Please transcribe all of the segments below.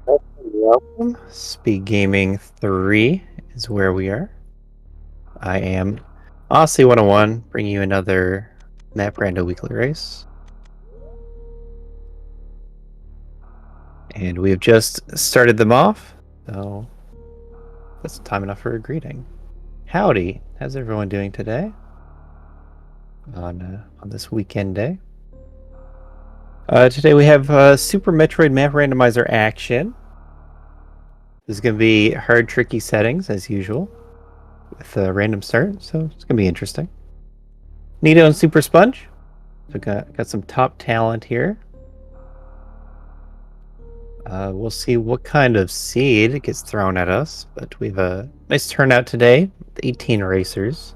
Welcome. SpeedGaming 3 is where we are. I am Aussie 101, bringing you another Map Rando weekly race. And we have just started them off, so that's time enough for a greeting. Howdy, how's everyone doing today? On this weekend day. Today we have Super Metroid Map Randomizer action. This is going to be hard, tricky settings, as usual, with a random start, so it's going to be interesting. Nito and Super Sponge. So got some top talent here. We'll see what kind of seed gets thrown at us, but we have a nice turnout today with 18 racers.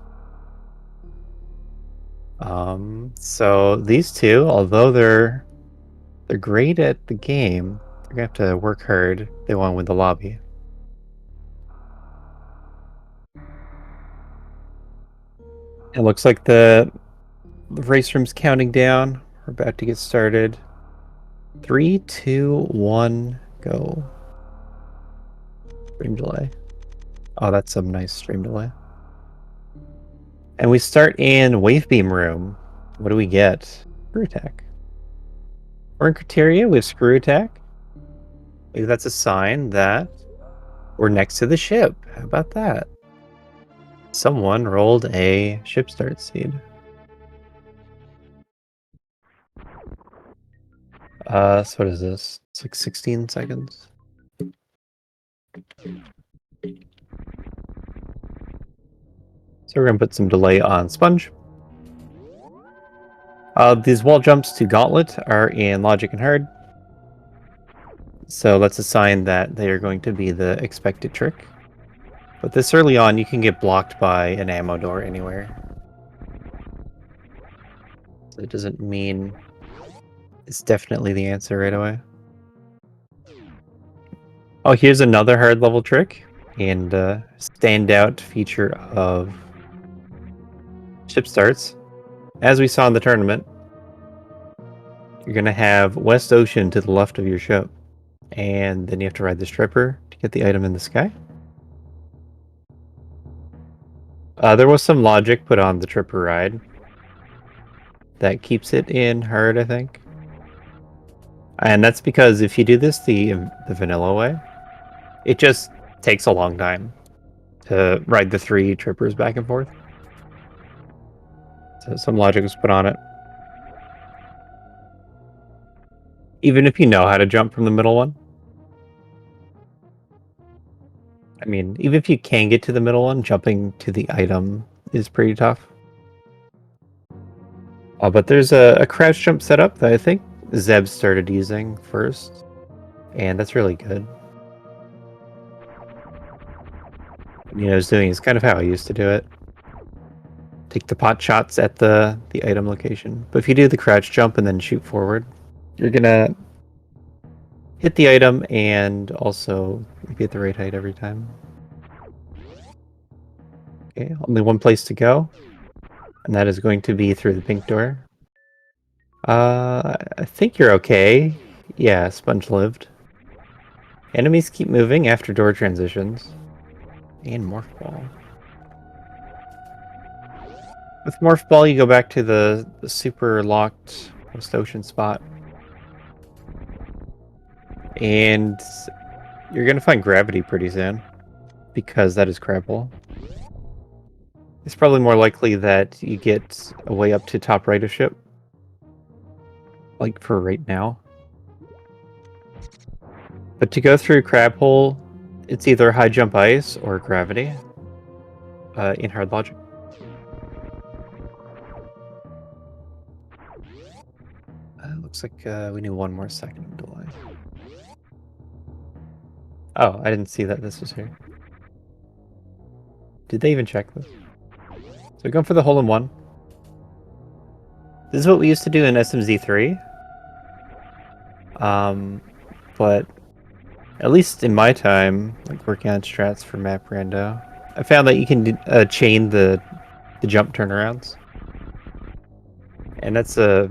So these two, although they're great at the game, they're gonna have to work hard if they want to win the lobby. It looks like the race room's counting down. We're about to get started. 3, 2, 1, go. Stream delay. Oh, that's some nice stream delay. And we start in Wave Beam Room. What do we get? Screw Attack. We're in Criteria, we have Screw Attack. Maybe that's a sign that we're next to the ship. How about that? Someone rolled a ship start seed. So what is this? It's like 16 seconds. So we're gonna put some delay on Sponge. These wall jumps to Gauntlet are in Logic and Hard. So that's a sign that they are going to be the expected trick. But this early on, you can get blocked by an ammo door anywhere. So it doesn't mean it's definitely the answer right away. Oh, here's another hard level trick and standout feature of ship starts. As we saw in the tournament, you're going to have West Ocean to the left of your ship. And then you have to ride the stripper to get the item in the sky. There was some logic put on the tripper ride that keeps it in hard, I think. And that's because if you do this the vanilla way, it just takes a long time to ride the 3 trippers back and forth. So some logic was put on it. Even if you know how to jump from the middle one. I mean, even if you can get to the middle one, jumping to the item is pretty tough. Oh, but there's a crouch jump setup that I think Zeb started using first, and that's really good. You know, doing is kind of how I used to do it. Take the pot shots at the item location. But if you do the crouch jump and then shoot forward, you're gonna hit the item and also be at the right height every time. Okay, only one place to go, and that is going to be through the pink door. I think you're okay. Yeah, Sponge lived. Enemies keep moving after door transitions. And Morph Ball. With Morph Ball, you go back to the super locked West Ocean spot. And you're going to find Gravity pretty soon. Because that is Crabble. It's probably more likely that you get a way up to top right of ship. Like for right now. But to go through Crab Hole, it's either High Jump Ice or Gravity. In Hard Logic. Looks like we need one more second delay. Oh, I didn't see that this was here. Did they even check this? So we're going for the hole-in-one. This is what we used to do in SMZ3. But at least in my time, like working on strats for Map Rando, I found that you can chain the jump turnarounds. And that's a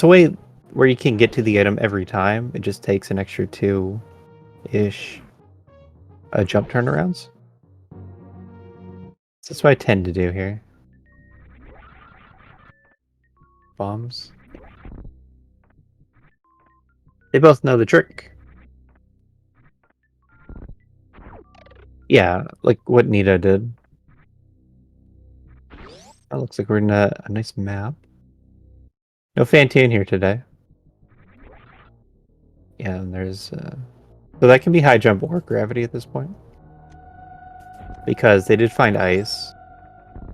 way where you can get to the item every time. It just takes an extra 2 ish jump turnarounds. That's what I tend to do here. Bombs. They both know the trick. Yeah, like what Nita did. That looks like we're in a nice map. No Phantoon here today. Yeah, and there's... So that can be high jump or gravity at this point. Because they did find ice.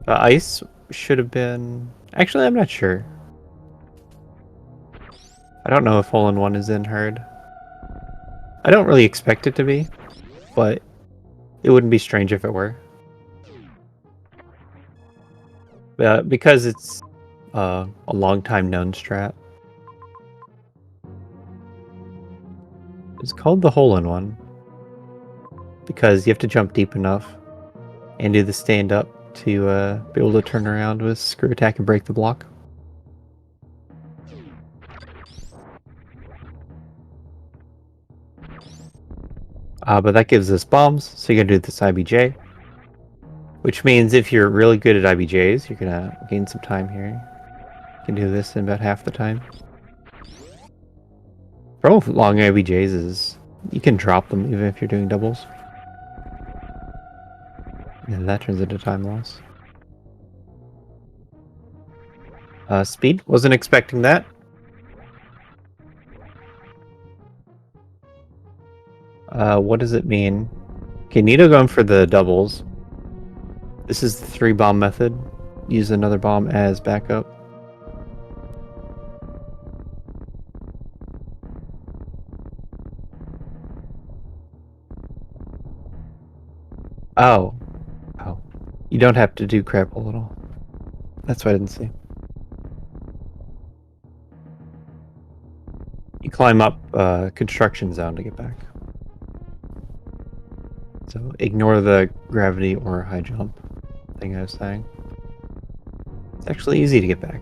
Ice should have been... Actually, I'm not sure. I don't know if hole-in-one is in hard. I don't really expect it to be, but it wouldn't be strange if it were. Because it's a long time known strat. It's called the hole-in-one because you have to jump deep enough and do the stand-up to be able to turn around with screw attack and break the block. But that gives us bombs, so you gotta do this IBJ. Which means if you're really good at IBJs, you're gonna gain some time here. You can do this in about half the time. Problem with long IBJs is you can drop them even if you're doing doubles. And that turns into time loss. Speed, wasn't expecting that. What does it mean? Okay, Nito going for the doubles. This is the 3-bomb method. Use another bomb as backup. Oh. Oh. You don't have to do grapple at all. That's what I didn't see. You climb up construction zone to get back. So ignore the gravity or high jump thing I was saying. It's actually easy to get back.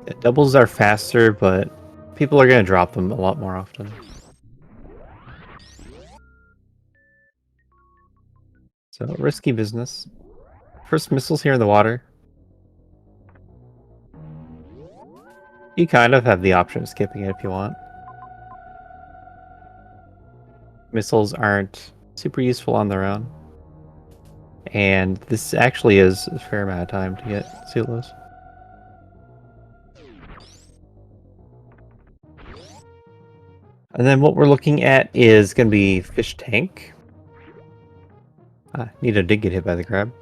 Yeah, doubles are faster, but people are going to drop them a lot more often. So risky business. First missiles here in the water. You kind of have the option of skipping it if you want. Missiles aren't super useful on their own. And this actually is a fair amount of time to get Sulos. And then what we're looking at is going to be Fish Tank. Nito did get hit by the crab.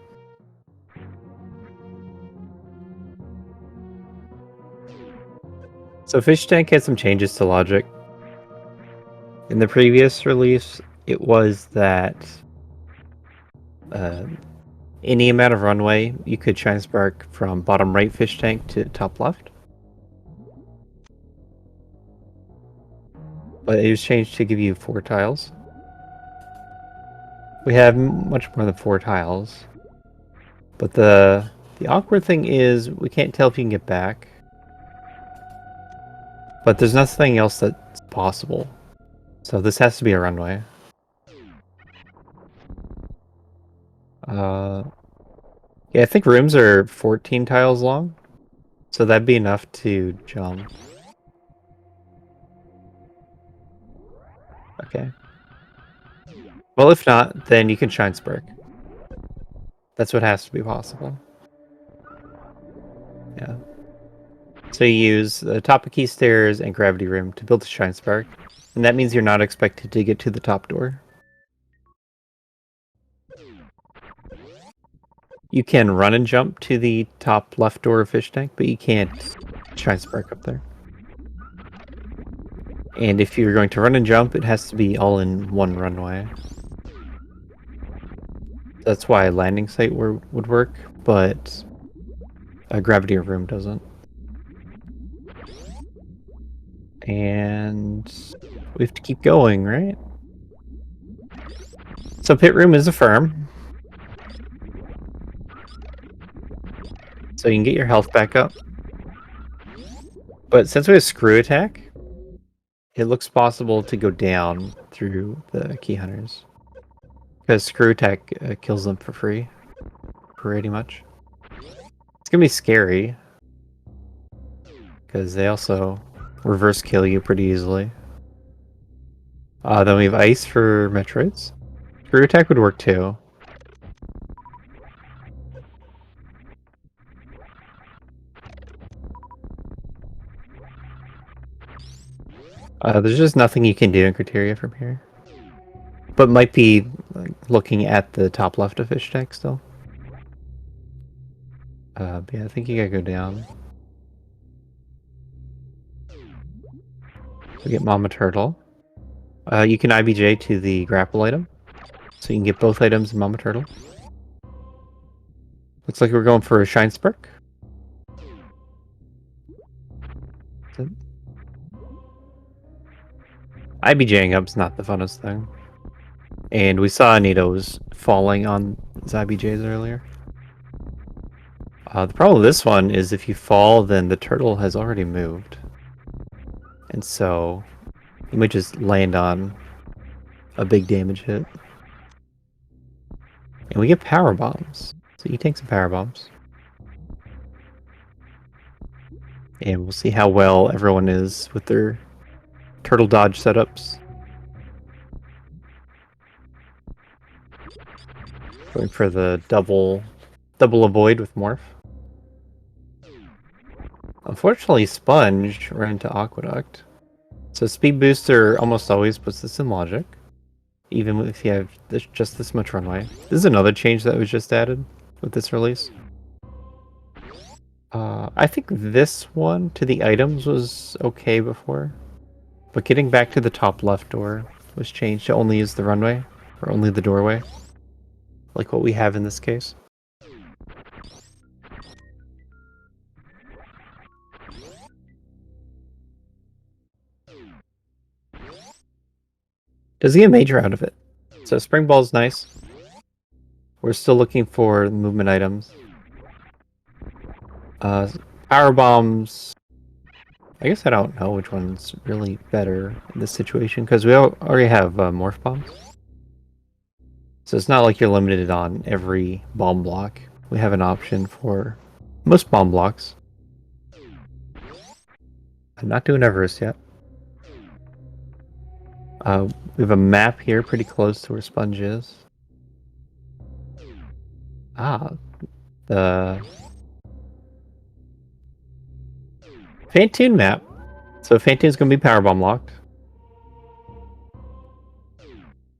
So Fish Tank had some changes to logic. In the previous release, it was that any amount of runway, you could shine spark from bottom right Fish Tank to top left. But it was changed to give you 4 tiles. We have much more than 4 tiles. But the awkward thing is we can't tell if you can get back. But there's nothing else that's possible. So this has to be a runway. Yeah, I think rooms are 14 tiles long. So that'd be enough to jump. Okay. Well, if not, then you can shine spark. That's what has to be possible. Yeah. So you use the top of key stairs and gravity room to build a shine spark. And that means you're not expected to get to the top door. You can run and jump to the top left door of Fish Tank, but you can't shine spark up there. And if you're going to run and jump, it has to be all in one runway. That's why a landing site would work, but a gravity room doesn't. And we have to keep going, right? So pit room is a firm. So you can get your health back up. But since we have screw attack, it looks possible to go down through the key hunters. Because screw attack kills them for free. Pretty much. It's gonna be scary. Because they also reverse kill you pretty easily. Then we have ice for Metroids. Screw attack would work too. There's just nothing you can do in Criteria from here. But might be like, looking at the top left of fish tech still. But yeah, I think you gotta go down. We get Mama Turtle. You can IBJ to the grapple item. So you can get both items in Mama Turtle. Looks like we're going for a Shine Spark. IBJing up's not the funnest thing. And we saw Anito's falling on his IBJs earlier. The problem with this one is if you fall, then the turtle has already moved. And so you might just land on a big damage hit. And we get power bombs. So you take some power bombs. And we'll see how well everyone is with their turtle dodge setups. Going for the double avoid with Morph. Unfortunately, Sponge ran into Aqueduct. So Speed Booster almost always puts this in logic. Even if you have just this much runway. This is another change that was just added with this release. I think this one to the items was okay before. But getting back to the top left door was changed to only use the runway. Or only the doorway. Like what we have in this case. Does he get major out of it? So Spring Ball's nice. We're still looking for movement items. Power Bombs. I guess I don't know which one's really better in this situation because we already have Morph Bombs. So it's not like you're limited on every bomb block. We have an option for most bomb blocks. I'm not doing Everest yet. We have a map here pretty close to where Sponge is. The Phantoon map. So Phantoon's gonna be powerbomb locked.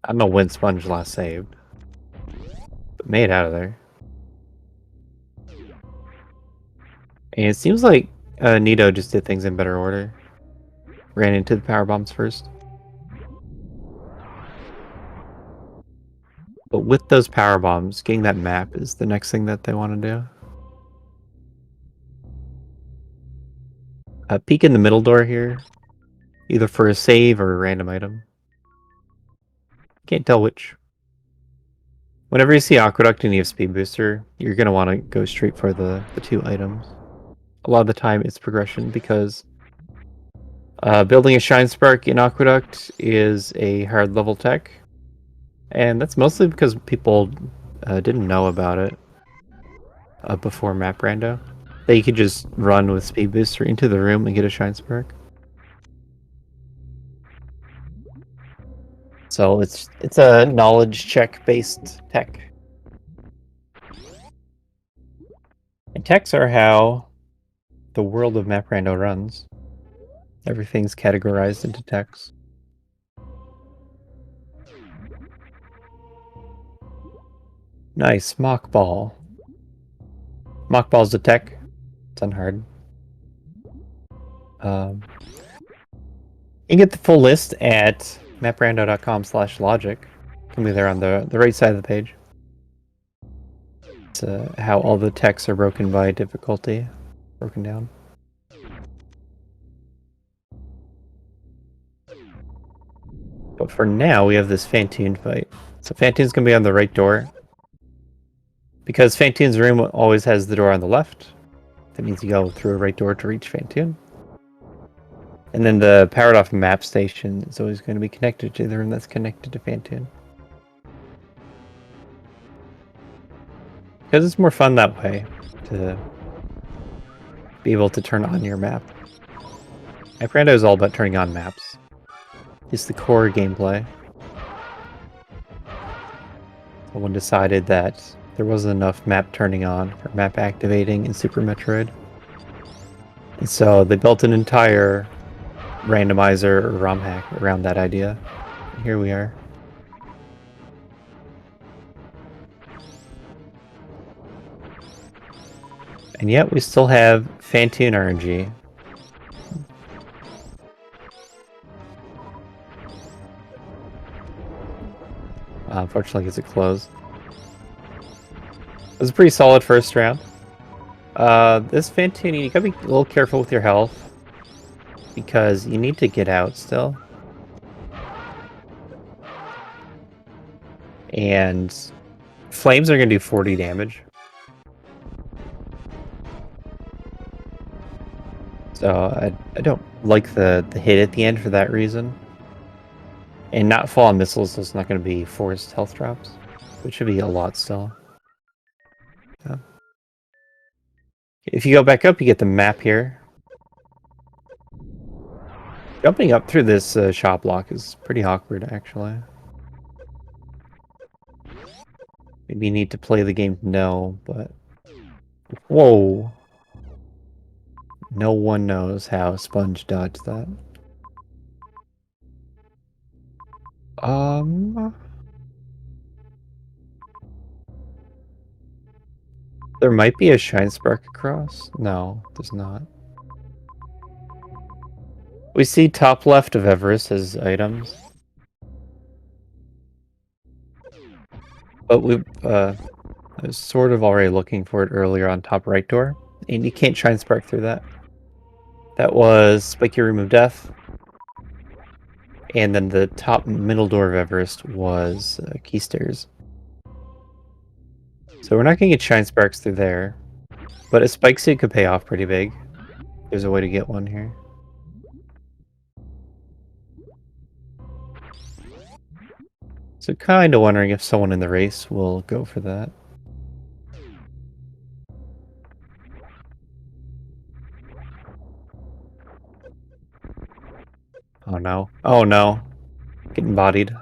I don't know when Sponge last saved, but made it out of there. And it seems like Nito just did things in better order. Ran into the power bombs first. But with those power bombs, getting that map is the next thing that they want to do. Peek in the middle door here, either for a save or a random item. Can't tell which. Whenever you see Aqueduct and you have Speed Booster, you're going to want to go straight for the two items. A lot of the time it's progression because building a Shine Spark in Aqueduct is a hard level tech. And that's mostly because people didn't know about it before Map Rando. That you could just run with Speed Booster into the room and get a Shine Spark. So it's a knowledge check based tech. And techs are how the world of Map Rando runs. Everything's categorized into techs. Nice, Mock Ball. Mock Ball's a tech. It's unhard. You can get the full list at maprando.com/logic. Can be there on the right side of the page. It's how all the techs are broken by difficulty, broken down. But for now, we have this Phantoon fight. So Phantoon's gonna be on the right door. Because Phantoon's room always has the door on the left. That means you go through a right door to reach Phantoon. And then the powered off map station is always going to be connected to the room that's connected to Phantoon. Because it's more fun that way to be able to turn on your map. Rando is all about turning on maps. It's the core gameplay. Someone decided that there wasn't enough map turning on or map activating in Super Metroid. And so they built an entire randomizer or ROM hack around that idea. And here we are. And yet we still have Phantoon RNG. Unfortunately, it's a close. It was a pretty solid first round. This Phantoon, you gotta be a little careful with your health, because you need to get out still. And flames are gonna do 40 damage. So I don't like the hit at the end for that reason. And not fall on missiles, so it's not going to be forced health drops, which should be a lot still. Yeah. If you go back up, you get the map here. Jumping up through this shop block is pretty awkward, actually. Maybe you need to play the game to know, but... Whoa! No one knows how Sponge dodged that. There might be a Shine Spark across? No, there's not. We see top left of Everest as items. But I was sort of already looking for it earlier on top right door. And you can't Shine Spark through that. That was Spiky Room of Death. And then the top middle door of Everest was Key Stairs. So we're not going to get Shine Sparks through there. But a Spike Suit could pay off pretty big. There's a way to get one here. So kind of wondering if someone in the race will go for that. Oh no. Oh no. Getting bodied.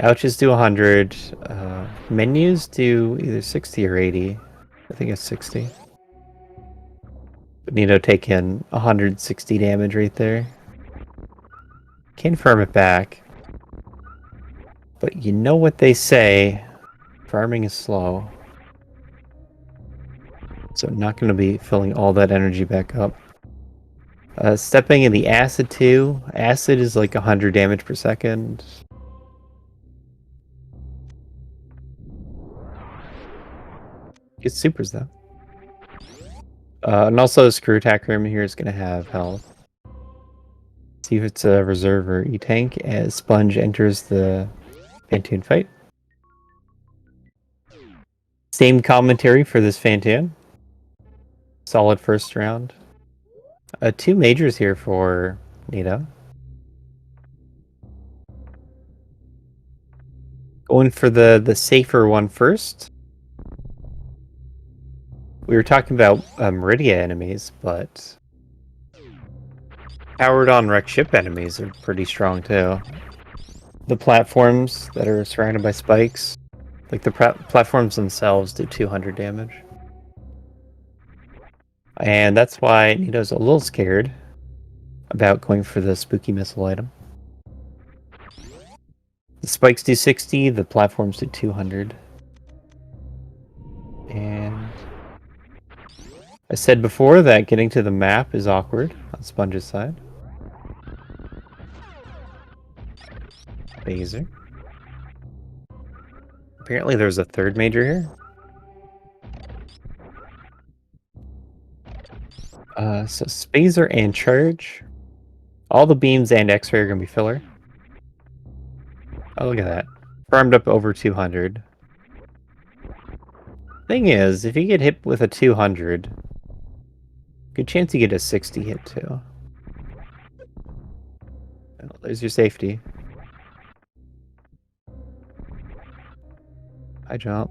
Ouches do 100. Menus do either 60 or 80. I think it's 60. But Nito take in 160 damage right there. Can't farm it back. But you know what they say. Farming is slow. So I'm not going to be filling all that energy back up. Stepping in the acid too. Acid is like 100 damage per second. It's supers though. And also the screw attack room here is going to have health. See if it's a reserve or E-tank as Sponge enters the Phantoon fight. Same commentary for this Phantoon. Solid first round. 2 majors here for Nito. Going for the safer one first. We were talking about Meridia enemies, but powered on wrecked ship enemies are pretty strong too. The platforms that are surrounded by spikes, like the platforms themselves, do 200 damage. And that's why Nito's a little scared about going for the spooky missile item. The spikes do 60, the platforms do 200. And I said before that getting to the map is awkward on Sponge's side. Phaser. Apparently there's a third major here. So Spazer and Charge. All the beams and X-ray are going to be filler. Oh, look at that. Farmed up over 200. Thing is, if you get hit with a 200, Good chance you get a 60 hit too. Well, there's your safety. High jump.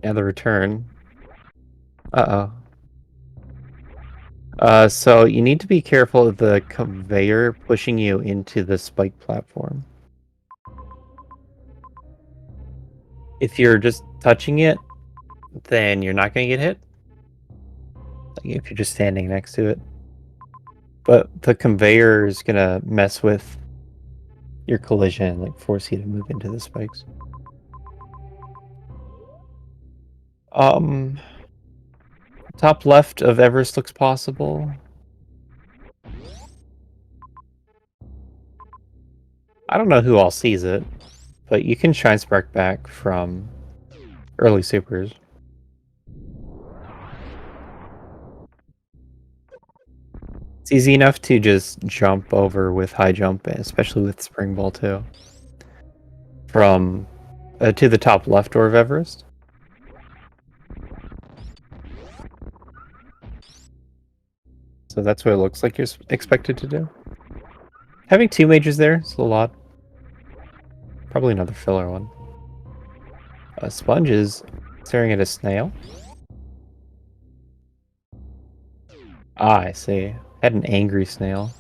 Now the return. Uh-oh. So you need to be careful of the conveyor pushing you into the spike platform. If you're just touching it, then you're not going to get hit. Like if you're just standing next to it. But the conveyor is going to mess with your collision, like force you to move into the spikes. Top left of Everest looks possible. I don't know who all sees it, but you can Shine Spark back from early supers. It's easy enough to just jump over with high jump, especially with Spring Ball too. From to the top left door of Everest. So that's what it looks like you're expected to do. Having two majors there is a lot. Probably another filler one. Sponge is staring at a snail. Ah, I see. Had an angry snail.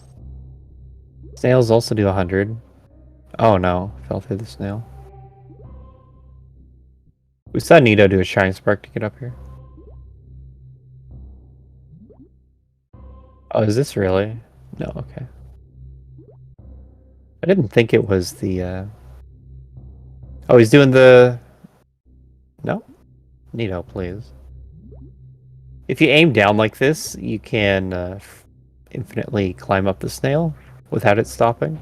Snails also do 100. Oh no, fell through the snail. We saw Nito do a Shine Spark to get up here. Oh, is this really? No, okay. I didn't think it was the, Oh, he's doing the... No? Nito, please. If you aim down like this, you can infinitely climb up the snail without it stopping.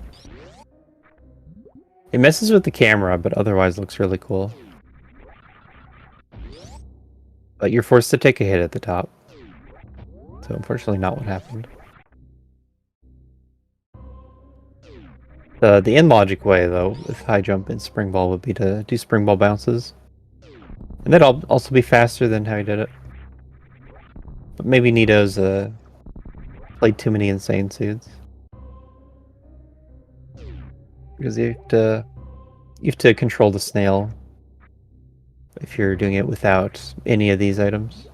It messes with the camera, but otherwise looks really cool. But you're forced to take a hit at the top. So unfortunately not what happened. The in-logic way, though, with high jump and spring ball would be to do spring ball bounces. And that'd also be faster than how he did it. But maybe Nito's played too many insane suits. Because you have to control the snail if you're doing it without any of these items.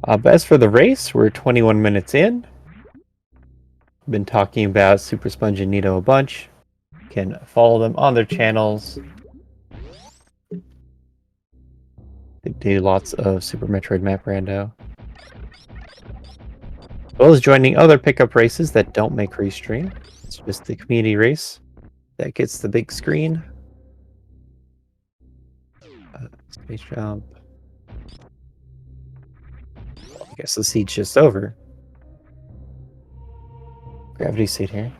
But as for the race, we're 21 minutes in. Been talking about Super Sponge and Nito a bunch. You can follow them on their channels. They do lots of Super Metroid map rando. As well as joining other pickup races that don't make restream. It's just the community race that gets the big screen. Space jump. I guess the siege just over. Gravity seat here.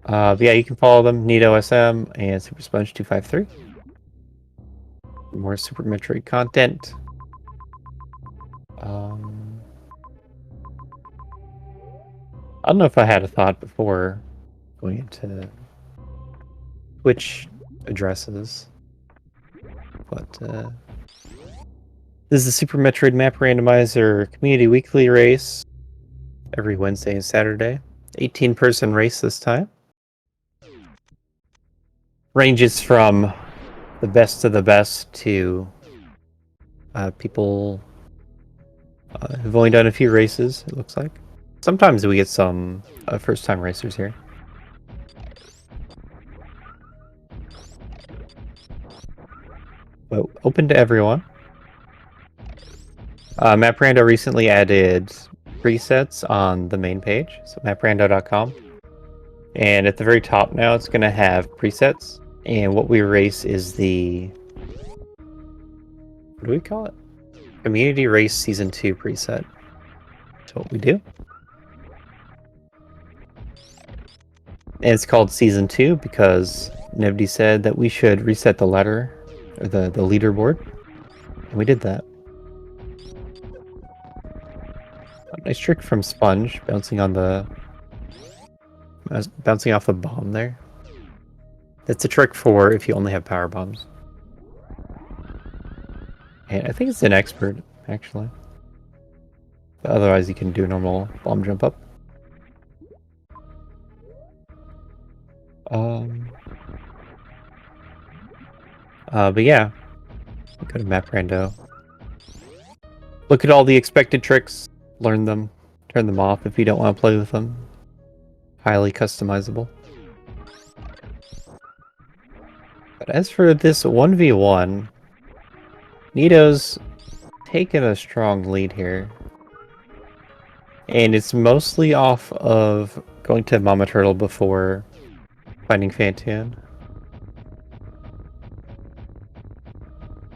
But yeah, you can follow them, Nito SM and Super Sponge 253. More Super Metroid content. I don't know if I had a thought before going into Twitch addresses, but this is the Super Metroid Map Randomizer Community Weekly race every Wednesday and Saturday. 18-person race this time. Ranges from the best of the best to people who've only done a few races, it looks like. Sometimes we get some first-time racers here. But open to everyone. MapRando recently added presets on the main page, so maprando.com. And at the very top now, it's going to have presets. And what we race is the... What do we call it? Community Race Season 2 preset. That's what we do. And it's called Season 2 because nobody said that we should reset the ladder, or the leaderboard. And we did that. A nice trick from Sponge, bouncing off the bomb there. That's a trick for if you only have power bombs. And I think it's an expert, actually. But otherwise, you can do a normal bomb jump up. But yeah, go to map Rando. Look at all the expected tricks, learn them, turn them off if you don't want to play with them. Highly customizable. But as for this 1v1, Nito's taken a strong lead here. And it's mostly off of going to Mama Turtle before finding Phantoon.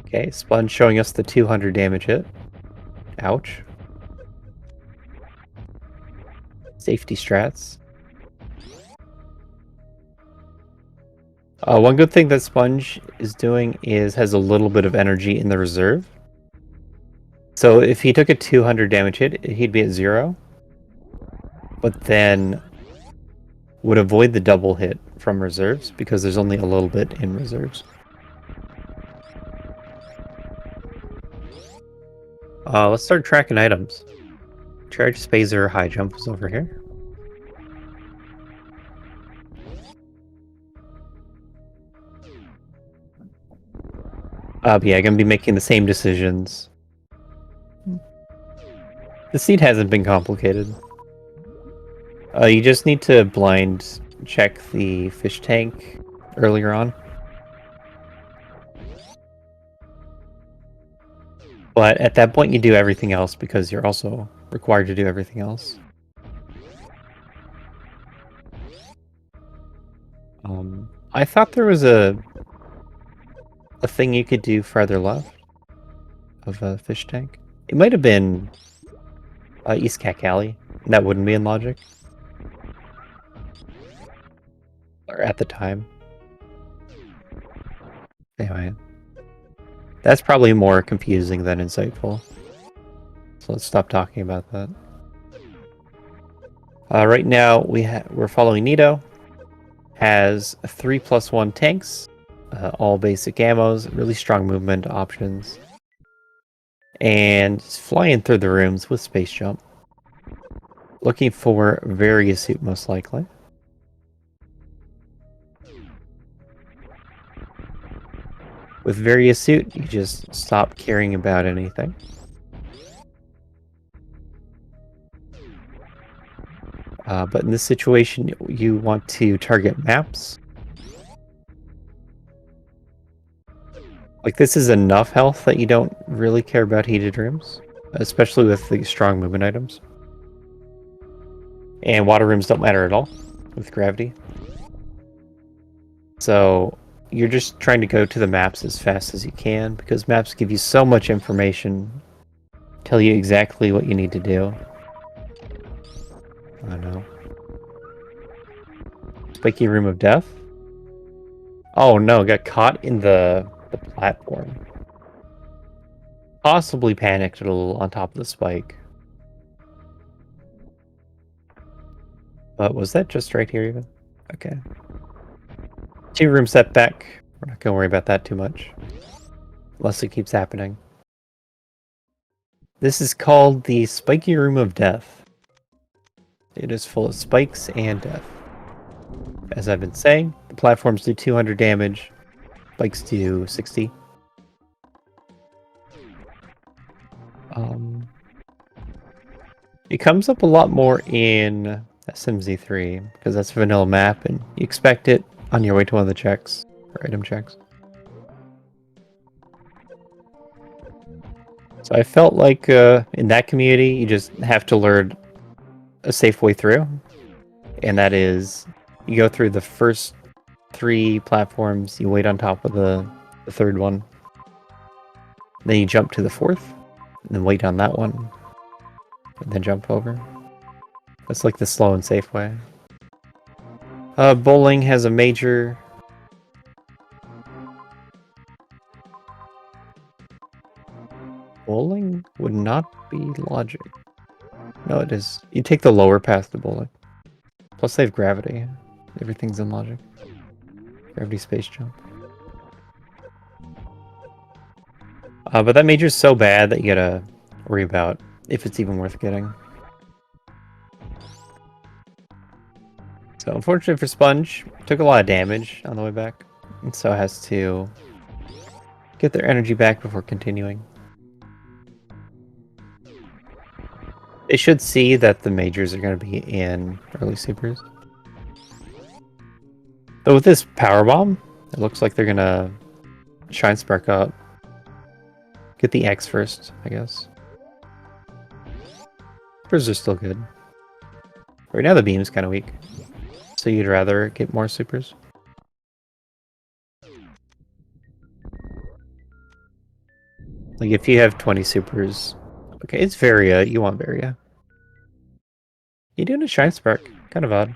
Okay, Sponge showing us the 200 damage hit. Ouch. Safety strats. One good thing that Sponge is doing is has a little bit of energy in the reserve. So if he took a 200 damage hit, he'd be at 0. But then would avoid the double hit from reserves because there's only a little bit in reserves. Let's start tracking items. Charge Spazer High Jump was over here. But yeah, gonna be making the same decisions. The seed hasn't been complicated. You just need to blind check the fish tank earlier on. But at that point you do everything else because you're also required to do everything else. I thought there was a thing you could do farther left of a fish tank. It might have been East Cat Alley. That wouldn't be in logic. Or at the time. Anyway. That's probably more confusing than insightful. So let's stop talking about that. Right now we're following Nito. Has 3+1 tanks, all basic ammos, really strong movement options, and flying through the rooms with space jump. Looking for various suit most likely. With various suit, you just stop caring about anything. But in this situation, you want to target maps. Like, this is enough health that you don't really care about heated rooms, especially with the strong movement items. And water rooms don't matter at all with gravity. So you're just trying to go to the maps as fast as you can, because maps give you so much information, tell you exactly what you need to do. I know. Spiky Room of Death? Oh no, got caught in the platform. Possibly panicked a little on top of the spike. But was that just right here even? Okay. 2-room setback. We're not gonna worry about that too much. Unless it keeps happening. This is called the Spiky Room of Death. It is full of spikes and death. As I've been saying, the platforms do 200 damage, spikes do 60. It comes up a lot more in SMZ3 because that's a vanilla map and you expect it on your way to one of the checks or item checks. So I felt like in that community you just have to learn a safe way through, and that is you go through the first 3 platforms, you wait on top of the 3rd one, then you jump to the 4th, and then wait on that one, and then jump over. That's like the slow and safe way. Bowling has a major... Bowling would not be logic. No, it is. You take the lower path to bowling. Plus they have gravity. Everything's in logic. Gravity space jump. But that major's so bad that you gotta worry about if it's even worth getting. So unfortunately for Sponge, took a lot of damage on the way back, and so has to get their energy back before continuing. They should see that the majors are going to be in early supers. But with this power bomb, it looks like they're going to Shine Spark up. Get the X first, I guess. Supers are still good. Right now the beam's kind of weak. So you'd rather get more supers? Like if you have 20 supers... Okay, it's Varia. You want Varia. You doing a Shine Spark? Kind of odd.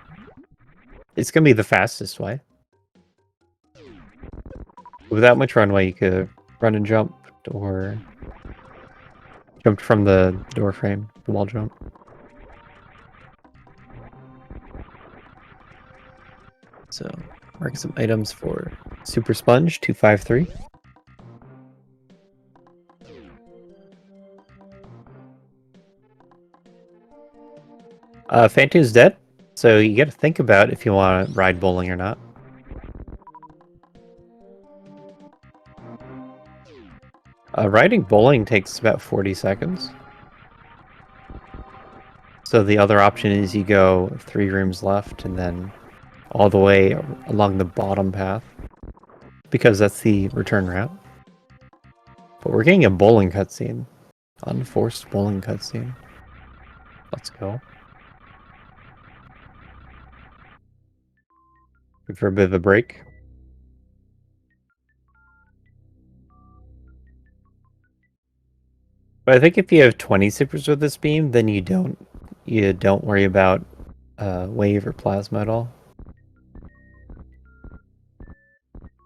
It's going to be the fastest way. Without much runway, you could run and jump, or jumped from the door frame, the wall jump. So, mark some items for Super Sponge 253. Phantoon's dead, so you got to think about if you want to ride bowling or not. Riding bowling takes about 40 seconds. So the other option is you go 3 rooms left and then all the way along the bottom path, because that's the return route. But we're getting a bowling cutscene. Unforced bowling cutscene. Let's go. Good for a bit of a break. But I think if you have 20 supers with this beam, then you don't worry about wave or plasma at all.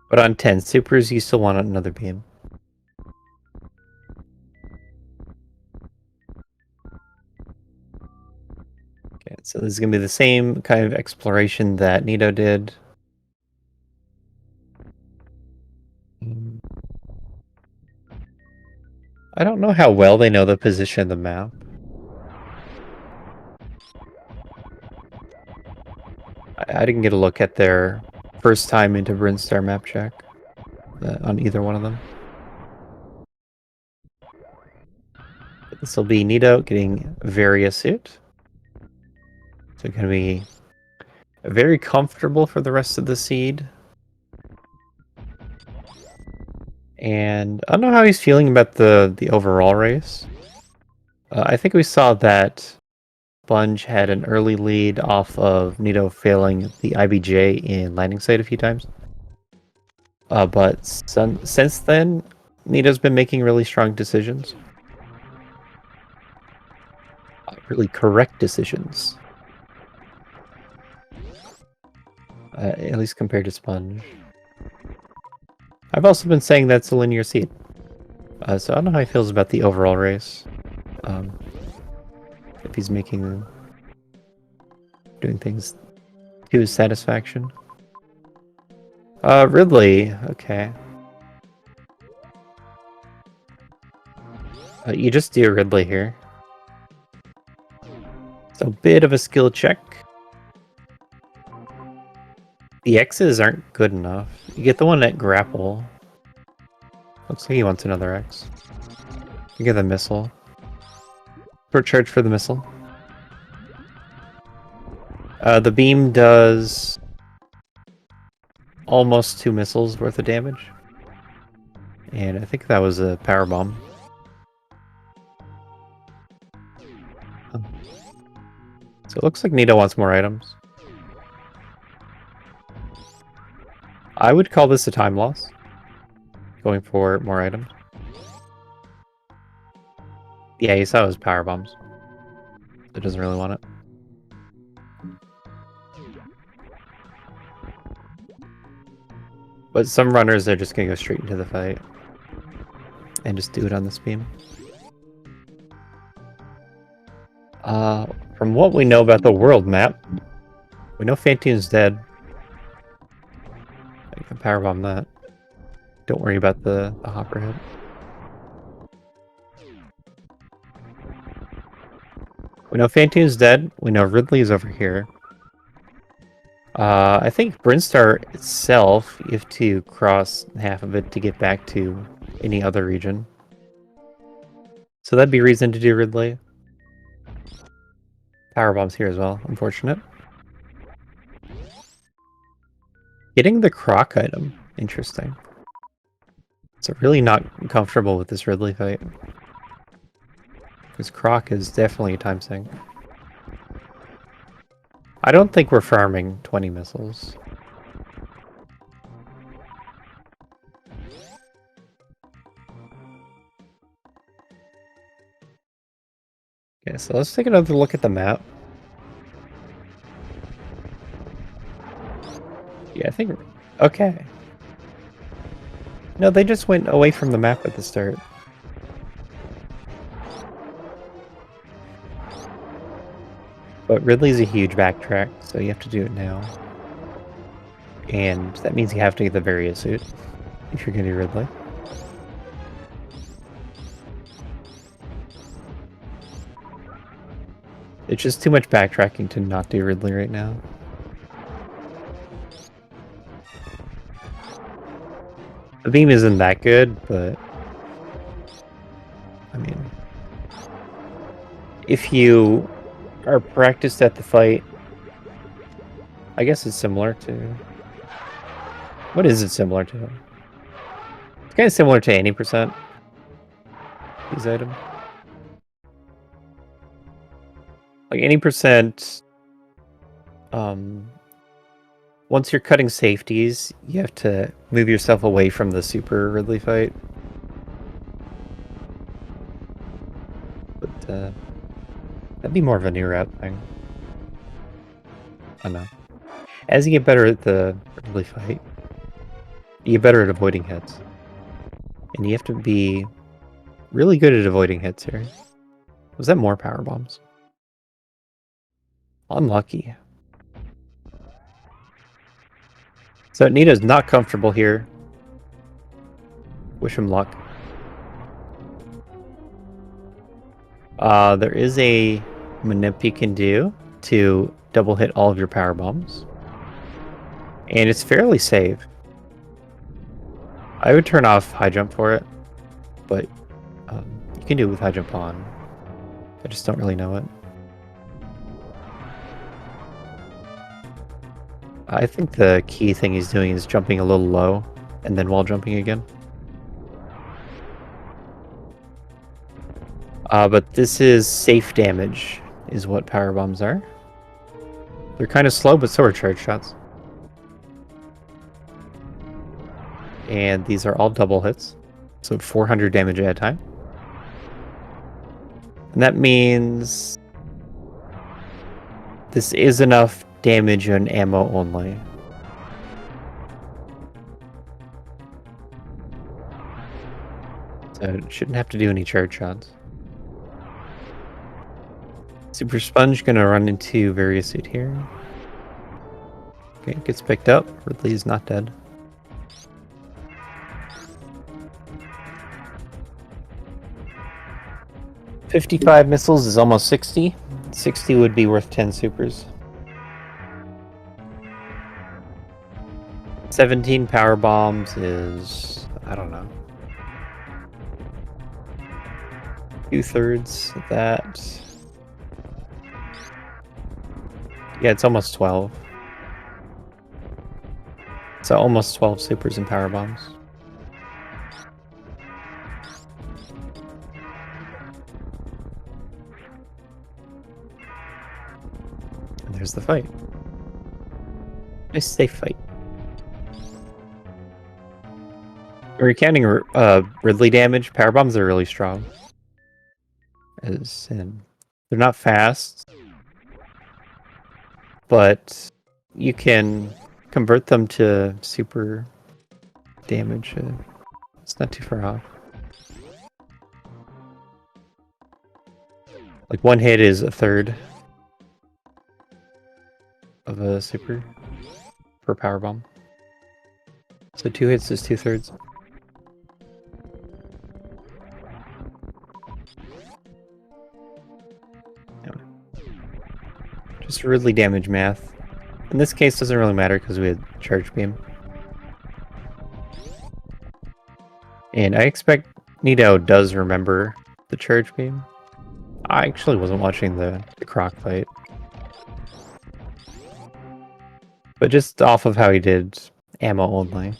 But on 10 supers, you still want another beam. Okay, so this is going to be the same kind of exploration that Nito did. I don't know how well they know the position of the map. I didn't get a look at their first time into Brinstar map check on either one of them. This will be Nito getting Varia suit. So going to be very comfortable for the rest of the seed. And I don't know how he's feeling about the overall race. I think we saw that Sponge had an early lead off of Nito failing the IBJ in landing site a few times. But since then, Nito's been making really strong decisions. Really correct decisions. At least compared to Sponge. I've also been saying that's a linear seed. So I don't know how he feels about the overall race. If he's doing things to his satisfaction. Ridley, okay. You just do Ridley here. It's a bit of a skill check. The X's aren't good enough. You get the one at grapple. Looks like he wants another X. You get the missile. Short charge for the missile. The beam does almost 2 missiles worth of damage. And I think that was a power bomb. So it looks like Nito wants more items. I would call this a time loss. Going for more items. Yeah, you saw his power bombs. It doesn't really want it. But some runners are just gonna go straight into the fight. And just do it on this beam. From what we know about the world map, we know Phantoon's dead. I can powerbomb that. Don't worry about the hopper hit. We know Phantoon's dead. We know Ridley's over here. I think Brinstar itself, you have to cross half of it to get back to any other region. So that'd be reason to do Ridley. Powerbomb's here as well, unfortunate. Getting the Croc item, interesting. So really not comfortable with this Ridley fight. Because Croc is definitely a time sink. I don't think we're farming 20 missiles. Okay, so let's take another look at the map. Yeah, I think... Okay. No, they just went away from the map at the start. But Ridley's a huge backtrack, so you have to do it now. And that means you have to get the Varia suit if you're going to do Ridley. It's just too much backtracking to not do Ridley right now. The beam isn't that good, but... I mean... If you are practiced at the fight... I guess it's similar to... What is it similar to? It's kind of similar to any percent. These items. Like any percent... Once you're cutting safeties, you have to move yourself away from the super Ridley fight. But, that'd be more of a new route thing. I know. As you get better at the Ridley fight, you get better at avoiding hits. And you have to be really good at avoiding hits here. Was that more power bombs? Unlucky. So Nita's not comfortable here. Wish him luck. There is a manip you can do to double hit all of your power bombs. And it's fairly safe. I would turn off high jump for it, but you can do it with high jump on. I just don't really know it. I think the key thing he's doing is jumping a little low, and then wall jumping again. But this is safe damage, is what power bombs are. They're kind of slow, but so are charge shots. And these are all double hits, so 400 damage at a time. And that means this is enough damage and ammo only. So it shouldn't have to do any charge shots. Super Sponge gonna run into Varia suit here. Okay, gets picked up. Ridley is not dead. $55 missiles is almost 60. 60 would be worth 10 supers. 17 power bombs is, I don't know, 2/3 of that. Yeah, it's almost 12. So almost 12 supers and power bombs. And there's the fight. Nice safe fight. We're counting Ridley damage. Power bombs are really strong. As in, they're not fast, but you can convert them to super damage. It's not too far off. Like one hit is 1/3 of a super per power bomb. So 2 hits is 2/3. Just Ridley damage math. In this case, doesn't really matter because we had Charge Beam. And I expect Nito does remember the Charge Beam. I actually wasn't watching the Croc fight. But just off of how he did ammo only.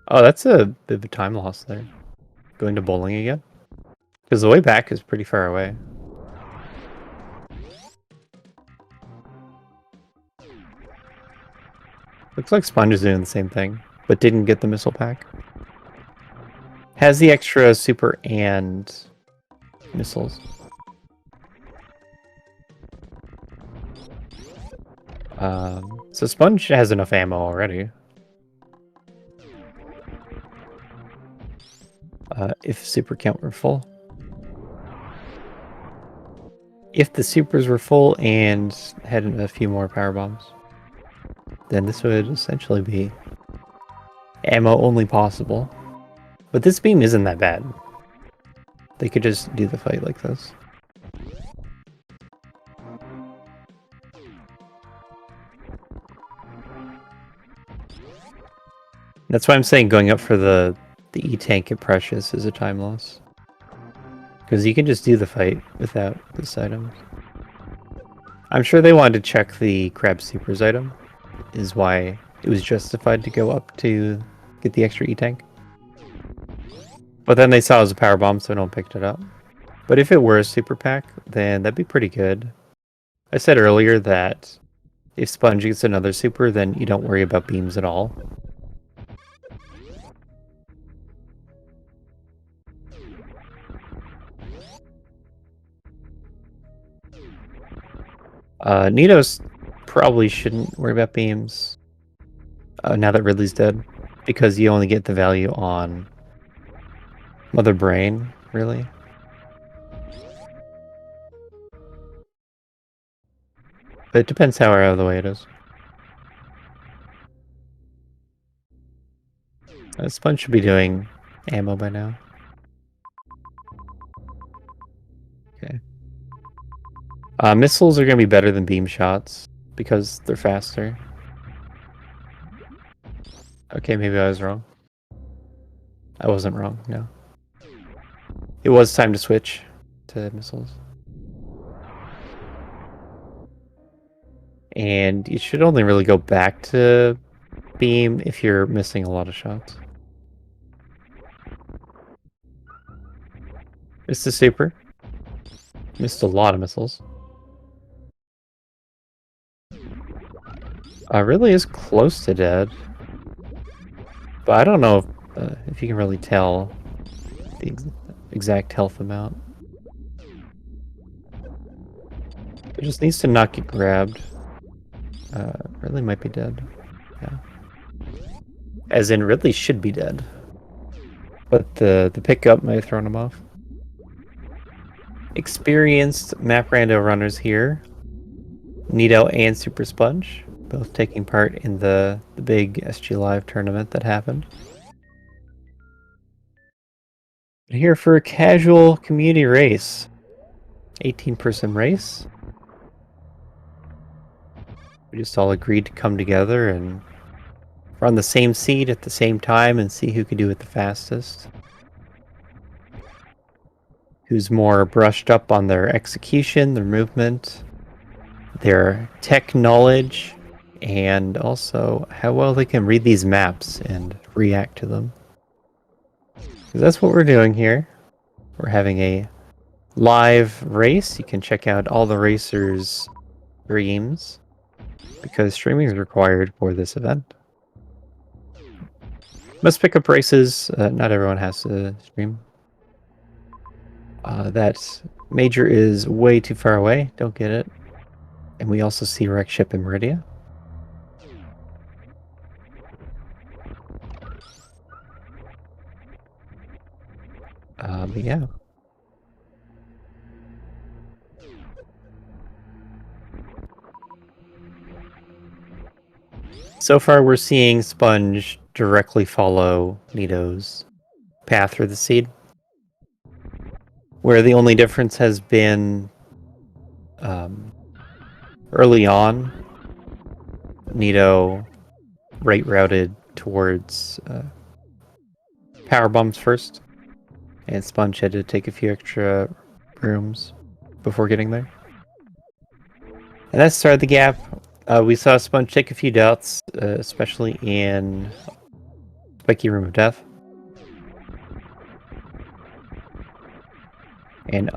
Oh, that's a bit of a time loss there. Going to bowling again? Because the way back is pretty far away. Looks like Sponge is doing the same thing, but didn't get the missile pack. Has the extra super and missiles. So Sponge has enough ammo already. If super count were full. If the supers were full and had a few more power bombs, then this would essentially be ammo only possible. But this beam isn't that bad. They could just do the fight like this. That's why I'm saying going up for the E-Tank at Precious is a time loss. Because you can just do the fight without this item. I'm sure they wanted to check the Crab Supers item, is why it was justified to go up to get the extra E-Tank. But then they saw it was a power bomb, so no one picked it up. But if it were a super pack, then that'd be pretty good. I said earlier that if Sponge gets another super, then you don't worry about beams at all. Nito's probably shouldn't worry about beams now that Ridley's dead, because you only get the value on Mother Brain, really. But it depends how out of the way it is. Sponge should be doing ammo by now. Okay. Missiles are going to be better than beam shots because they're faster. Okay, maybe I was wrong. I wasn't wrong, no. It was time to switch to missiles. And you should only really go back to beam if you're missing a lot of shots. Missed the super. Missed a lot of missiles. Really is close to dead. But I don't know if you can really tell the exact health amount. It just needs to not get grabbed. Ridley might be dead. Yeah. As in, Ridley should be dead. But the pickup might have thrown him off. Experienced map rando runners here. Nito and Super Sponge, both taking part in the big SG Live tournament that happened. Here for a casual community race. 18-person race. We just all agreed to come together and run the same seed at the same time and see who could do it the fastest. Who's more brushed up on their execution, their movement, their tech knowledge, and also how well they can read these maps and react to them. Because that's what we're doing here. We're having a live race. You can check out all the racers' streams because streaming is required for this event. Must pick up races. Not everyone has to stream. That major is way too far away. Don't get it. And we also see wreck ship in Meridia. But yeah. So far, we're seeing Sponge directly follow Nito's path through the seed, where the only difference has been Early on, Nito right routed towards power bombs first, and Sponge had to take a few extra rooms before getting there. And that started the gap. We saw Sponge take a few doubts, especially in Spiky Room of Death. And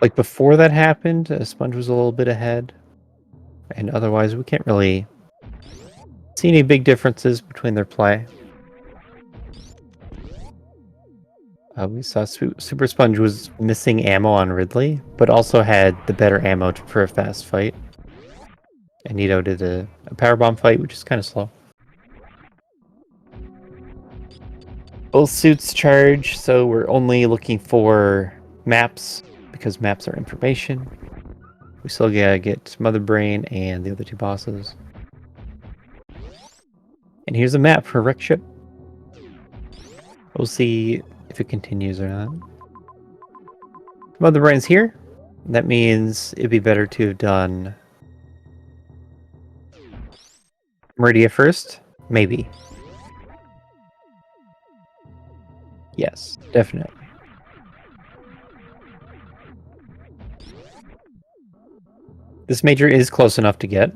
like before that happened, Sponge was a little bit ahead. And otherwise, we can't really see any big differences between their play. We saw Super Sponge was missing ammo on Ridley, but also had the better ammo for a fast fight. And Nito did a power bomb fight, which is kind of slow. Both suits charge, so we're only looking for maps, because maps are information. We still gotta get Mother Brain and the other two bosses. And here's a map for Wreck Ship. We'll see if it continues or not. Mother Brain's here. That means it'd be better to have done Meridia first. Maybe. Yes, definitely. This major is close enough to get.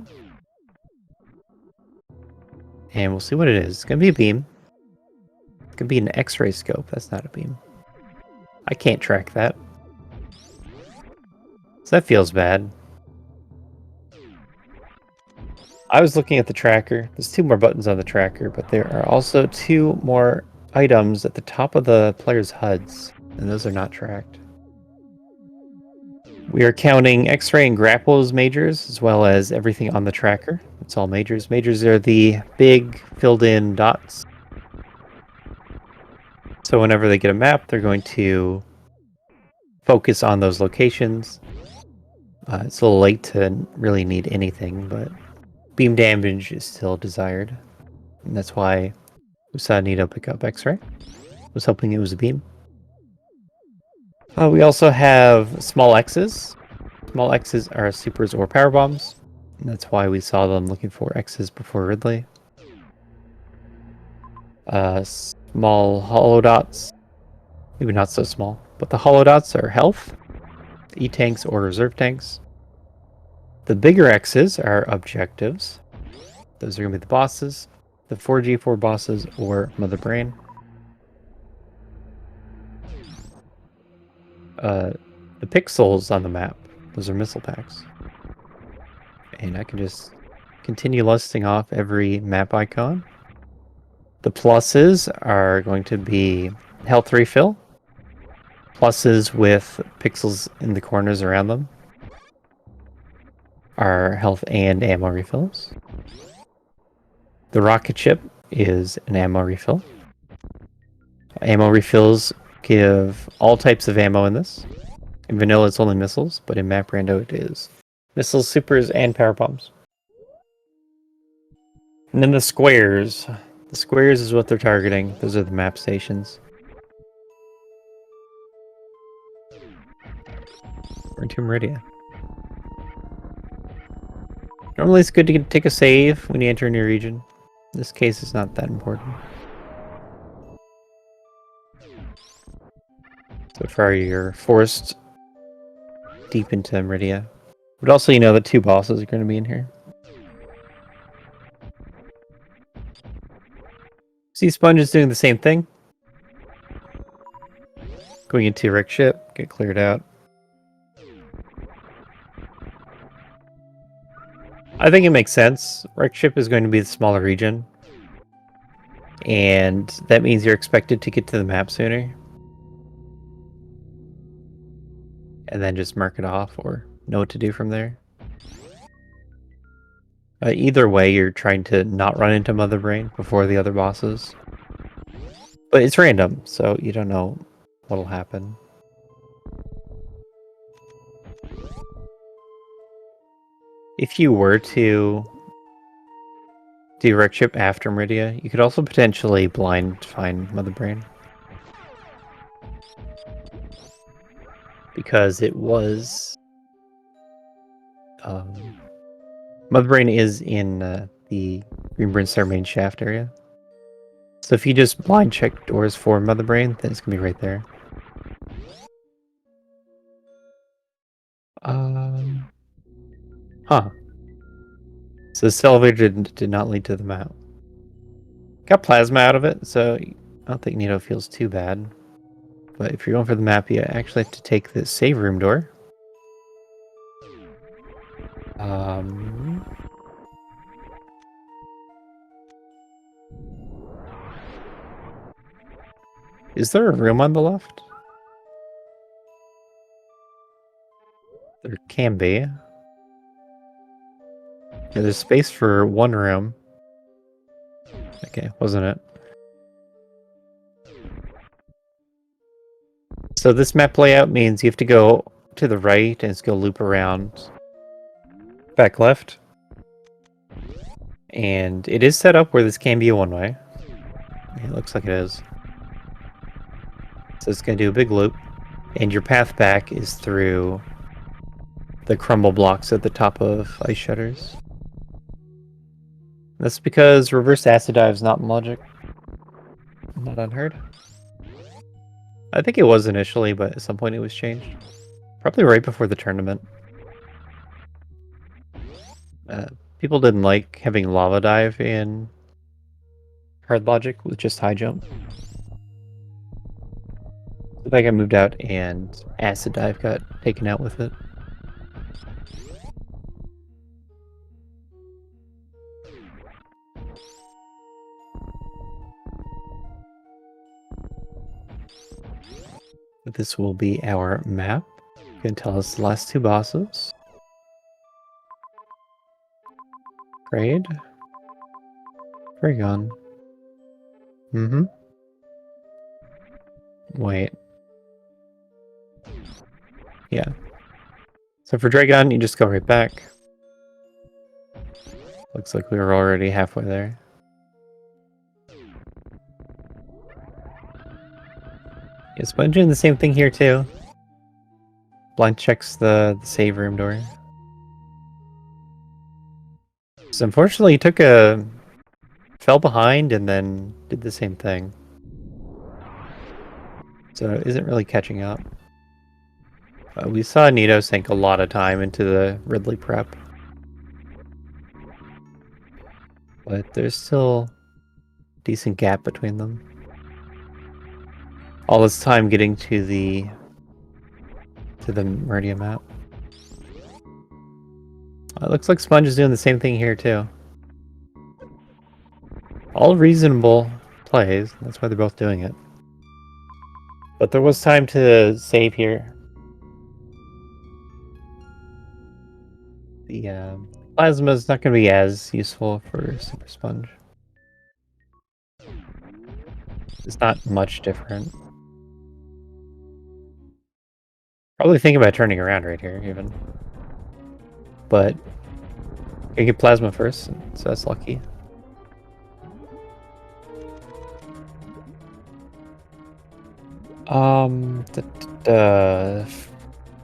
And we'll see what it is. It's gonna be a beam. It could be an X-ray scope. That's not a beam. I can't track that. So that feels bad. I was looking at the tracker. There's 2 more buttons on the tracker, but there are also 2 more items at the top of the player's HUDs, and those are not tracked. We are counting X-ray and grapple as majors, as well as everything on the tracker. It's all majors. Majors are the big filled-in dots. So whenever they get a map, they're going to focus on those locations. It's a little late to really need anything, but beam damage is still desired. And that's why we saw Nito pick up X-ray. Was hoping it was a beam. We also have small X's. Small X's are supers or power bombs. And that's why we saw them looking for X's before Ridley. Small hollow dots. Maybe not so small. But the hollow dots are health, E-tanks or reserve tanks. The bigger X's are objectives. Those are going to be the bosses. The 4G4 bosses or Mother Brain. The pixels on the map, those are missile packs. And I can just continue listing off every map icon. The pluses are going to be health refill. Pluses with pixels in the corners around them are health and ammo refills. The rocket ship is an ammo refill. Ammo refills give all types of ammo in this. In vanilla, it's only missiles, but in map Rando, it is missiles, supers, and power bombs. And then the squares. The squares is what they're targeting. Those are the map stations. We're into Meridia. Normally, it's good to take a save when you enter a new region. In this case, it's not that important. So far, you're forced deep into Meridia. But also, you know that 2 bosses are going to be in here. See, Sponge is doing the same thing. Going into Wreck Ship, get cleared out. I think it makes sense. Wreck Ship is going to be the smaller region. And that means you're expected to get to the map sooner. And then just mark it off or know what to do from there. Either way, you're trying to not run into Mother Brain before the other bosses. But it's random, so you don't know what'll happen. If you were to do Wreck Ship after Meridia, you could also potentially blind find Mother Brain. Because it was Mother Brain is in the Green Brimstone main shaft area. So if you just blind check doors for Mother Brain, then it's gonna be right there. Huh. So this elevator did not lead to the map. Got plasma out of it, so I don't think Nito feels too bad. But if you're going for the map, you actually have to take the save room door. Is there a room on the left? There can be. Yeah, there's space for one room. Okay, wasn't it? So this map layout means you have to go to the right and it's going to loop around. Back left. And it is set up where this can be a one-way. It looks like it is. So it's going to do a big loop. And your path back is through the crumble blocks at the top of ice shutters. That's because reverse acid dive is not in logic. Not unheard. I think it was initially, but at some point it was changed. Probably right before the tournament. People didn't like having lava dive in hard logic with just high jump. So that got moved out and acid dive got taken out with it. This will be our map. You can tell us the last two bosses. Trade. Draygon. Wait. Yeah. So for Draygon, you just go right back. Looks like we were already halfway there. Yeah, Sponge doing the same thing here too. Blind checks the save room door. So unfortunately, he fell behind and then did the same thing. So it isn't really catching up. We saw Nito sink a lot of time into the Ridley prep. But there's still a decent gap between them. All this time getting to the Meridia map. It looks like Sponge is doing the same thing here too. All reasonable plays, that's why they're both doing it. But there was time to save here. The plasma is not going to be as useful for Super Sponge. It's not much different. Probably thinking about turning around right here, even. But I get plasma first, so that's lucky. The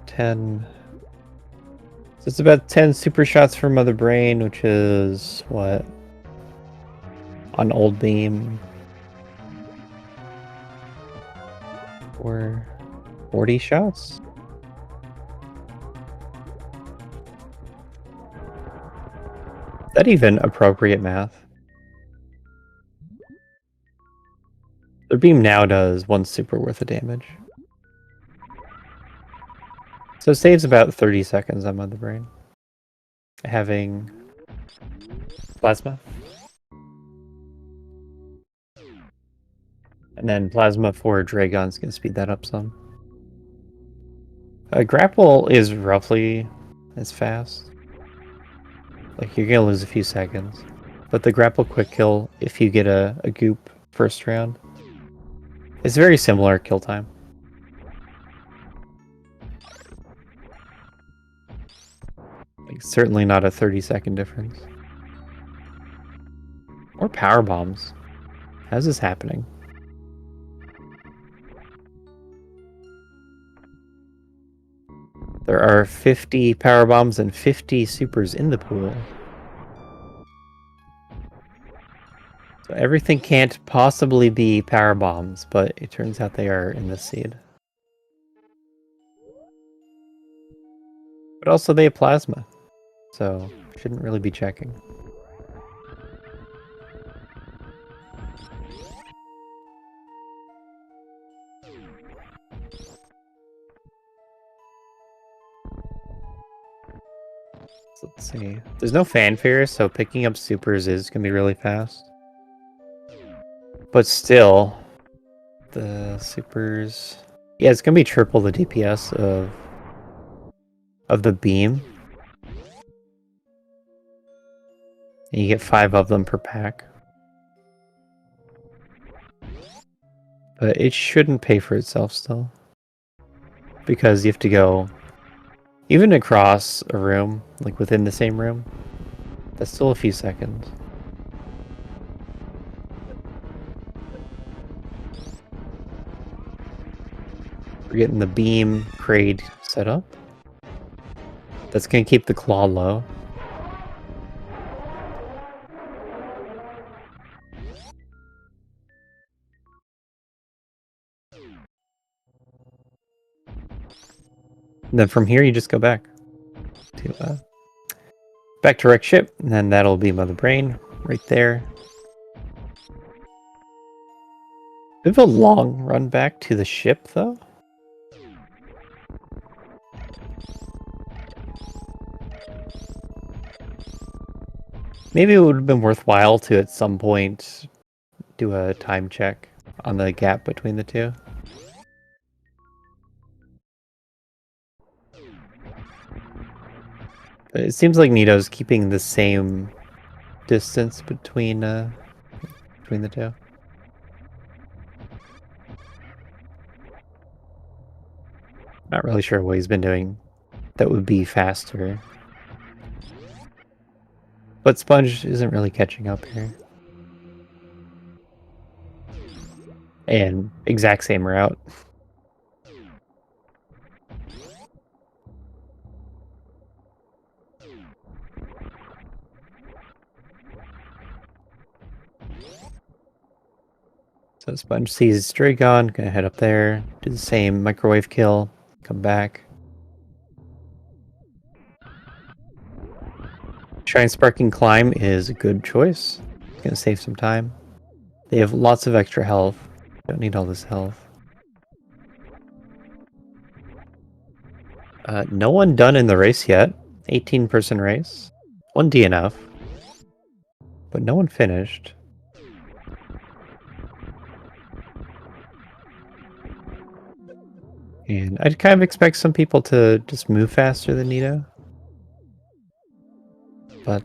10. So it's about 10 super shots for Mother Brain, which is what? On Old Beam. Or 40 shots? Is that even appropriate math? Their beam now does 1 super worth of damage. So it saves about 30 seconds on Mother Brain. Having plasma. And then plasma for Draygon's gonna speed that up some. Grapple is roughly as fast. Like, you're gonna lose a few seconds. But the grapple quick kill, if you get a goop first round, it's very similar kill time. Like, certainly not a 30-second difference. Or power bombs. How's this happening? There are 50 power bombs and 50 supers in the pool. So everything can't possibly be power bombs, but it turns out they are in the seed. But also they have plasma, so shouldn't really be checking. So let's see. There's no fanfare, so picking up supers is going to be really fast. But still, the supers... Yeah, it's going to be triple the DPS of the beam. And you get 5 of them per pack. But it shouldn't pay for itself still. Because you have to go... Even across a room, like within the same room, that's still a few seconds. We're getting the beam crate set up. That's going to keep the claw low. And then from here, you just go back to wreck ship, and then that'll be Mother Brain right there. We have a long run back to the ship, though. Maybe it would have been worthwhile to, at some point, do a time check on the gap between the two. But it seems like Nito's keeping the same distance between the two. Not really sure what he's been doing that would be faster. But Sponge isn't really catching up here. And exact same route. So Sponge sees Draygon, gonna head up there, do the same microwave kill, come back. Shine Sparking Climb is a good choice. It's gonna save some time. They have lots of extra health. Don't need all this health. No one done in the race yet. 18-person race. 1 DNF. But no one finished. And I'd kind of expect some people to just move faster than Nito. But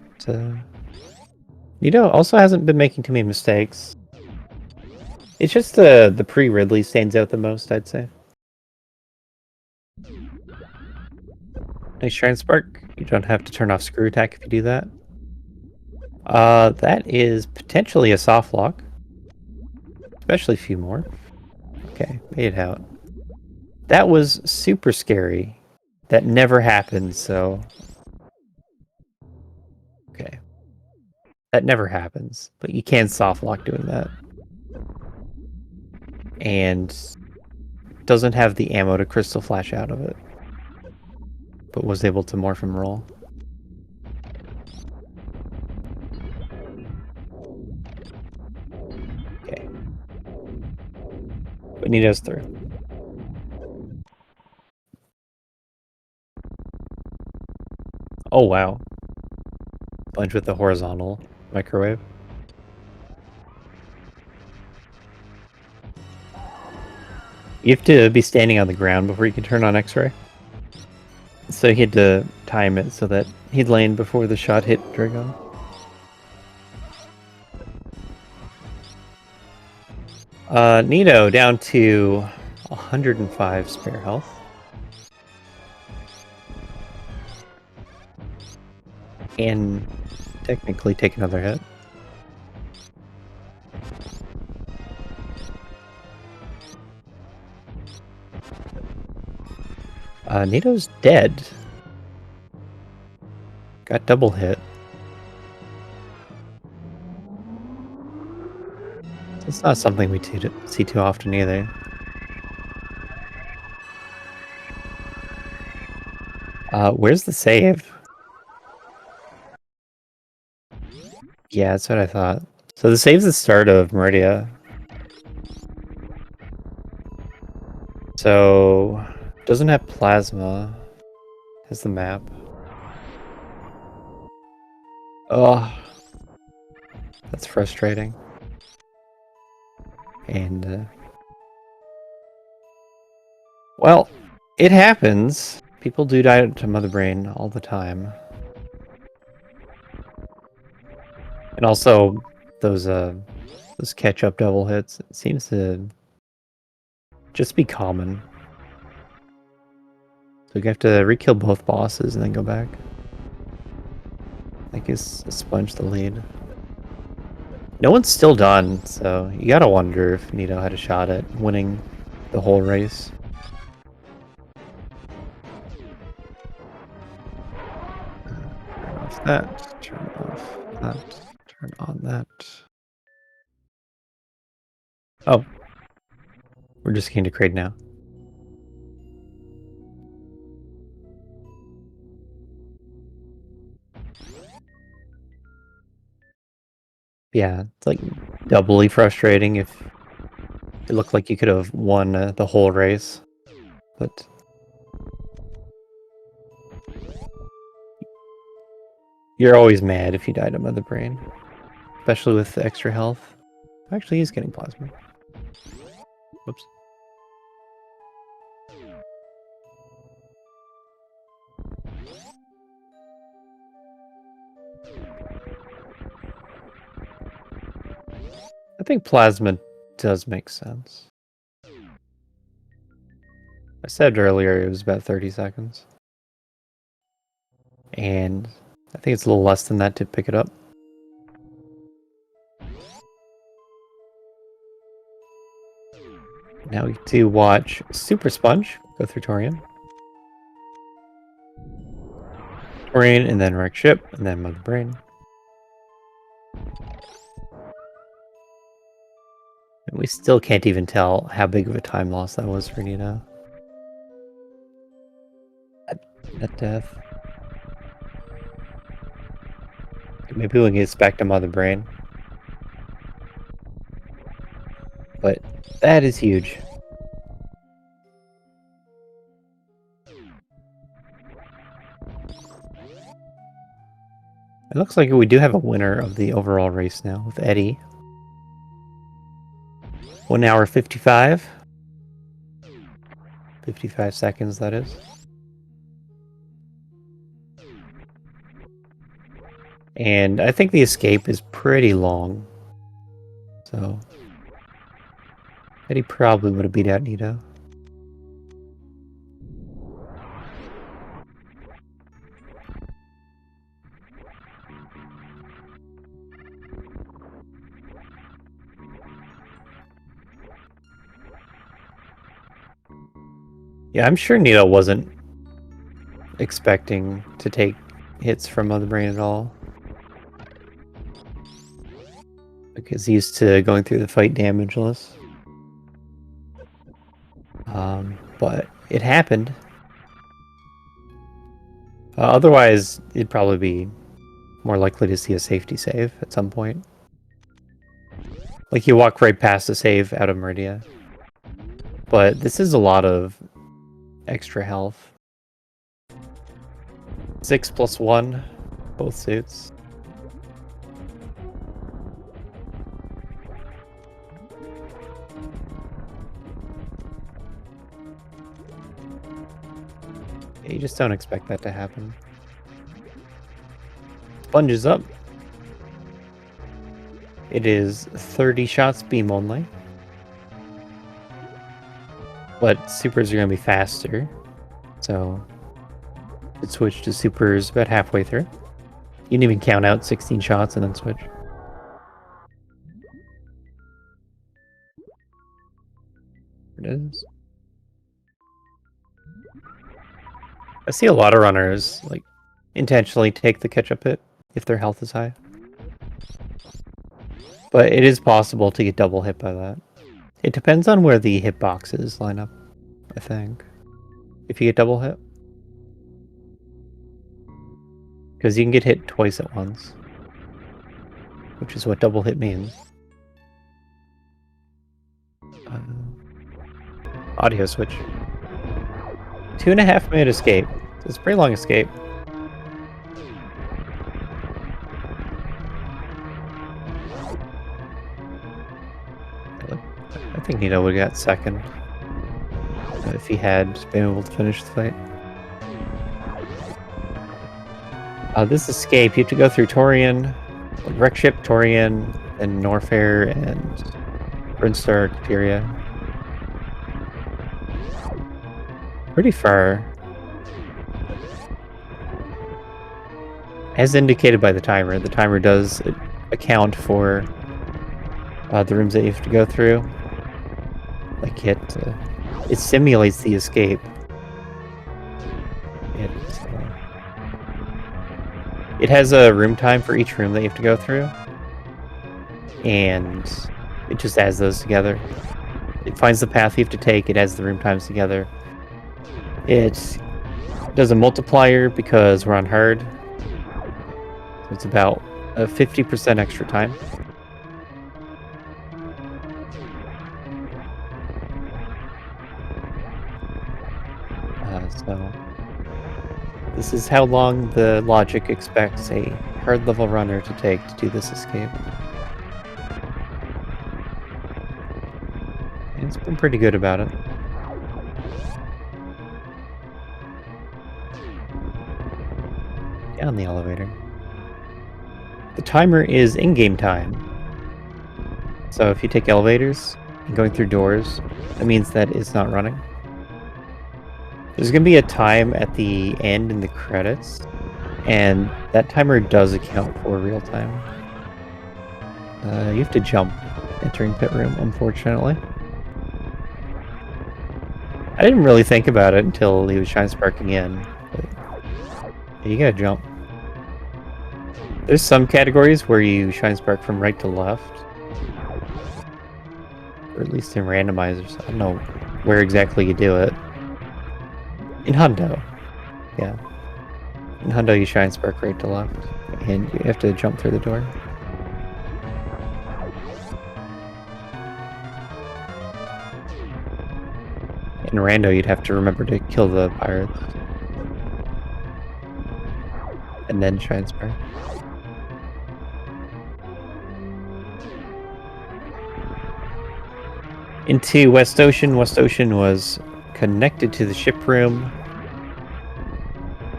Nito also hasn't been making too many mistakes. It's just the pre-Ridley stands out the most, I'd say. Nice Shrine Spark. You don't have to turn off Screw Attack if you do that. That is potentially a soft lock. Especially a few more. Okay, made it out. That was super scary. That never happened, so... Okay. That never happens, but you can soft lock doing that. And doesn't have the ammo to Crystal Flash out of it. But was able to morph and roll. Okay. But Nito's through. Oh wow. Bunch with the horizontal microwave. You have to be standing on the ground before you can turn on X-ray. So he had to time it so that he'd land before the shot hit Draygon. Nito down to 105 spare health. And technically take another hit. Nito's dead. Got double hit. It's not something we see too often either. Where's the save? Yeah, that's what I thought. So the save's the start of Meridia. So doesn't have plasma. Has the map. Oh, that's frustrating. And well, it happens. People do die to Mother Brain all the time. And also those catch-up double hits, it seems to just be common. So you have to re-kill both bosses and then go back. Like is a sponge the lead. No one's still done, so you gotta wonder if Nito had a shot at winning the whole race. Turn off that, turn off that, turn on that. Oh. We're just getting to Kraid now. Yeah, it's like doubly frustrating if it looked like you could have won the whole race. But you're always mad if you died to Mother Brain. Especially with the extra health. Actually, he's getting plasma. Whoops. I think plasma does make sense. I said earlier it was about 30 seconds. And I think it's a little less than that to pick it up. Now we get to watch Super Sponge go through Torian. Torian, and then Wreck Ship, and then Mother Brain. And we still can't even tell how big of a time loss that was for Nito. That death. Maybe when he gets back to Mother Brain. But that is huge. It looks like we do have a winner of the overall race now with Eddie. 1 hour 55. 55 seconds, that is. And I think the escape is pretty long. So Eddie probably would have beat out Nito. Yeah, I'm sure Nito wasn't expecting to take hits from Mother Brain at all. Because he's used to going through the fight damageless. But it happened. Otherwise, it'd probably be more likely to see a safety save at some point. Like you walk right past the save out of Meridia. But this is a lot of extra health. 6 plus 1, both suits. You just don't expect that to happen. Sponge is up. It is 30 shots beam only. But supers are going to be faster. So it switch to supers about halfway through. You can even count out 16 shots and then switch. There it is. I see a lot of runners like intentionally take the catch-up hit if their health is high. But it is possible to get double hit by that. It depends on where the hitboxes line up, I think. If you get double hit. Because you can get hit twice at once. Which is what double hit means. Audio switch. 2.5 minute escape. It's a pretty long escape. I think Nito would have got second if he had been able to finish the fight. This escape, you have to go through Torian, Wreck Ship, Torian, and Norfair, and Brinstar, Cateria. Pretty far. As indicated by the timer does account for the rooms that you have to go through. Like it simulates the escape. It has a room time for each room that you have to go through, and it just adds those together. It finds the path you have to take, it adds the room times together. It does a multiplier because we're on hard, so it's about a 50% extra time. So this is how long the logic expects a hard level runner to take to do this escape. And it's been pretty good about it. Down the elevator. The timer is in-game time. So if you take elevators and going through doors, that means that it's not running. There's going to be a time at the end in the credits, and that timer does account for real time. You have to jump entering pit room, unfortunately. I didn't really think about it until he was shine sparking in, but you gotta jump. There's some categories where you shine spark from right to left, or at least in randomizers. I don't know where exactly you do it. In Hundo, yeah. In Hundo, you shine spark right to left, and you have to jump through the door. In Rando, you'd have to remember to kill the pirates, and then shine spark. Into West Ocean. West Ocean was connected to the ship room.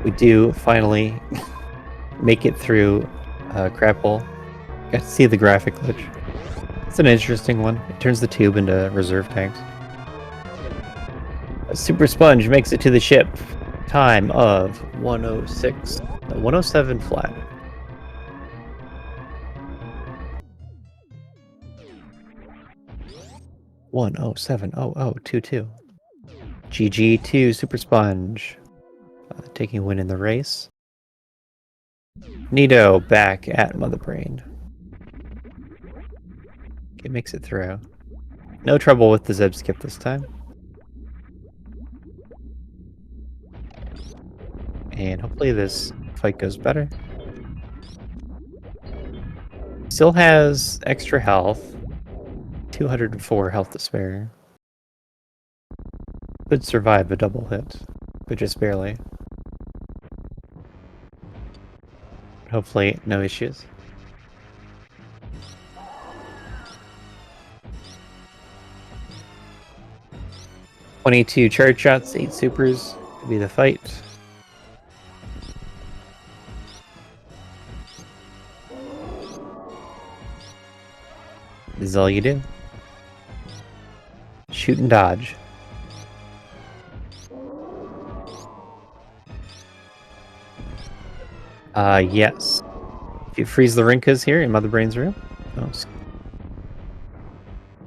We do finally make it through Crapple. Got to see the graphic glitch. It's an interesting one. It turns the tube into reserve tanks. A Super Sponge makes it to the ship. Time of 107 flat. $107.0022. GG to Super Sponge. Taking win in the race. Nito back at Mother Brain. Okay, makes it through. No trouble with the Zeb skip this time. And hopefully this fight goes better. Still has extra health. 204 health to spare. Could survive a double hit, but just barely. Hopefully, no issues. $22 charge shots, 8 supers to be the fight. This is all you do. Shoot and dodge. Yes. If you freeze the Rinkas here in Mother Brain's room. Oh,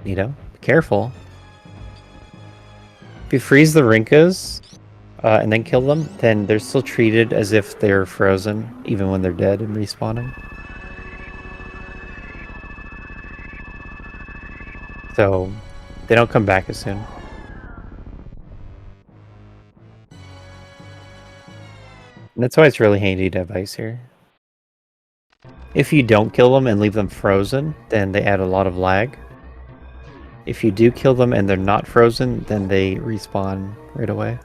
Nito, be careful. If you freeze the Rinkas, and then kill them, then they're still treated as if they're frozen, even when they're dead and respawning. So they don't come back as soon. And that's why it's really handy to have ice here. If you don't kill them and leave them frozen, then they add a lot of lag. If you do kill them and they're not frozen, then they respawn right away.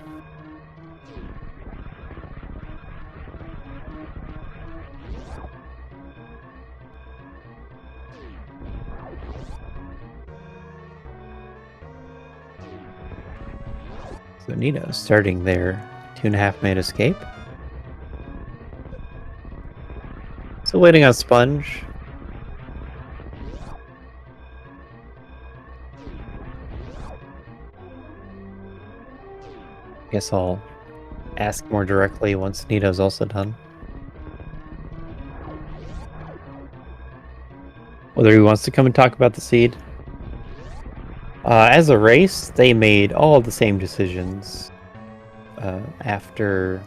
So Nito starting their 2.5-minute escape. So waiting on Sponge. Guess I'll ask more directly once Nito's also done. Whether he wants to come and talk about the seed. As a race, they made all of the same decisions after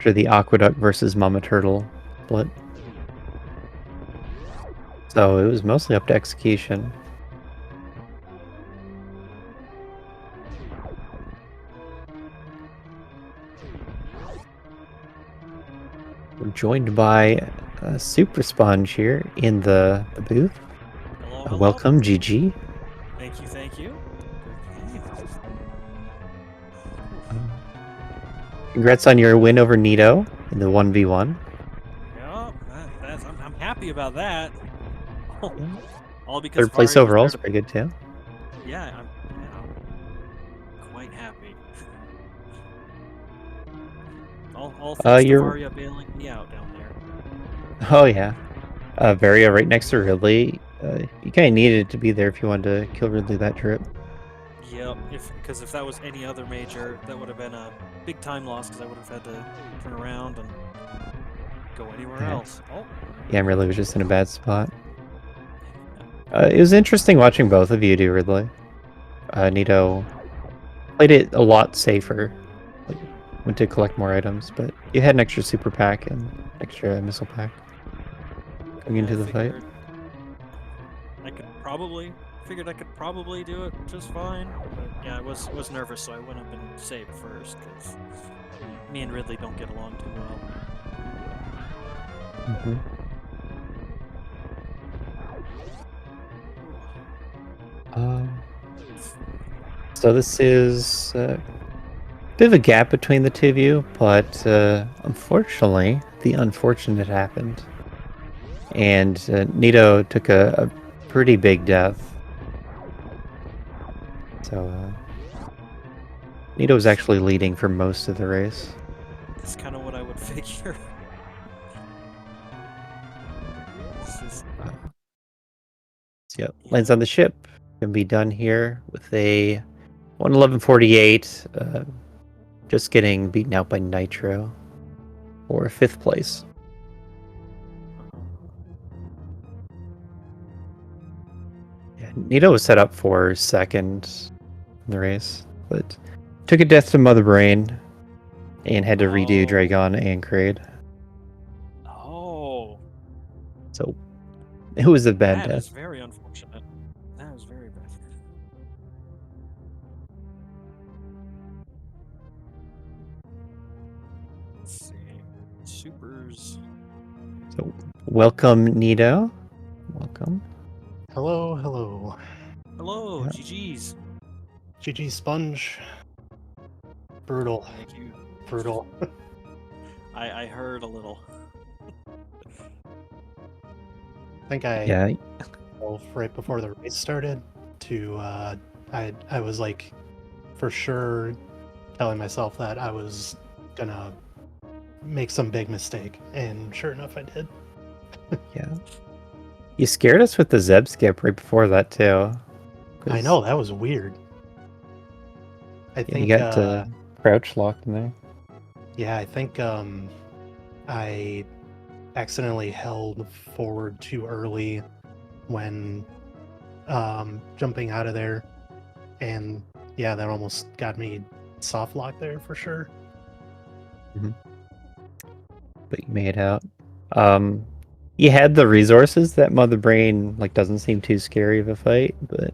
the Aqueduct versus Mama Turtle split. So it was mostly up to execution. We're joined by Super Sponge here in the booth. Hello, hello. Welcome, GG. Thank you, thank you. Congrats on your win over Nito in the 1v1. Yeah, I'm happy about that. All because Third place Varia was overall there is pretty good too. Yeah, I'm quite happy. All thanks to Varia bailing me out down there. Oh yeah. Varia right next to Ridley. You kind of needed to be there if you wanted to kill Ridley that trip. Yep, because if that was any other major, that would have been a big time loss because I would have had to turn around and go anywhere else. Oh. Yeah, Ridley was just in a bad spot. It was interesting watching both of you do Ridley. Nito played it a lot safer. Like, went to collect more items, but you had an extra super pack and extra missile pack going into the fight. I figured I could probably do it just fine. But yeah, I was nervous, so I went up and saved first because me and Ridley don't get along too well. So this is a bit of a gap between the two of you, but unfortunately, the unfortunate happened. And Nito took a pretty big death. So Nito was actually leading for most of the race. That's kind of what I would figure. Yep, lands on the ship. Can be done here with a 1:11:48. Just getting beaten out by Nitro for 5th place. Yeah, Nito was set up for 2nd in the race, but took a death to Mother Brain and had to redo Draygon and Kraid. Oh. So it was a bad death. That is very unfortunate. That was very bad. Let's see. Supers. So welcome, Nito. Welcome. Hello, hello. Hello, GG's. GG Sponge. Brutal. Thank you. Brutal. I heard a little. I think I right before the race started to I was like for sure telling myself that I was gonna make some big mistake, and sure enough I did. Yeah. You scared us with the Zeb skip right before that too. I know, that was weird. I think you got crouch locked in there. Yeah, I think I accidentally held forward too early when jumping out of there, And yeah, that almost got me soft lock there for sure. But you made out. You had the resources. That mother brain like doesn't seem too scary of a fight, but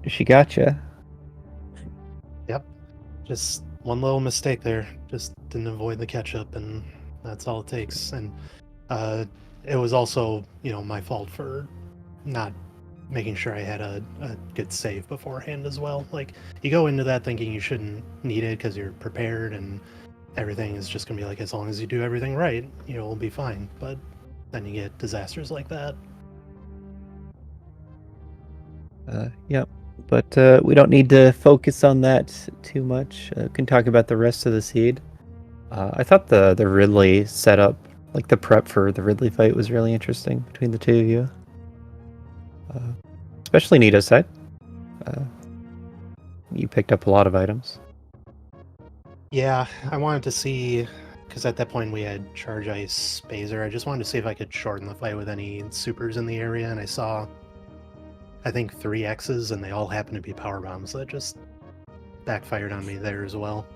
she got you. Yep, just one little mistake there. Just didn't avoid the ketchup, and that's all it takes. And it was also, my fault for not making sure I had a good save beforehand as well. Like, you go into that thinking you shouldn't need it because you're prepared and everything is just gonna be like, as long as you do everything right, you'll be fine. But then you get disasters like that. Yep. But we don't need to focus on that too much. We can talk about the rest of the seed. I thought the Ridley setup, like the prep for the Ridley fight, was really interesting between the two of you. Especially Nito's side. You picked up a lot of items. Yeah, I wanted to see, because at that point we had Charge Ice Spazer. I just wanted to see if I could shorten the fight with any supers in the area, and I saw, I think, 3 X's, and they all happened to be power bombs. So that just backfired on me there as well.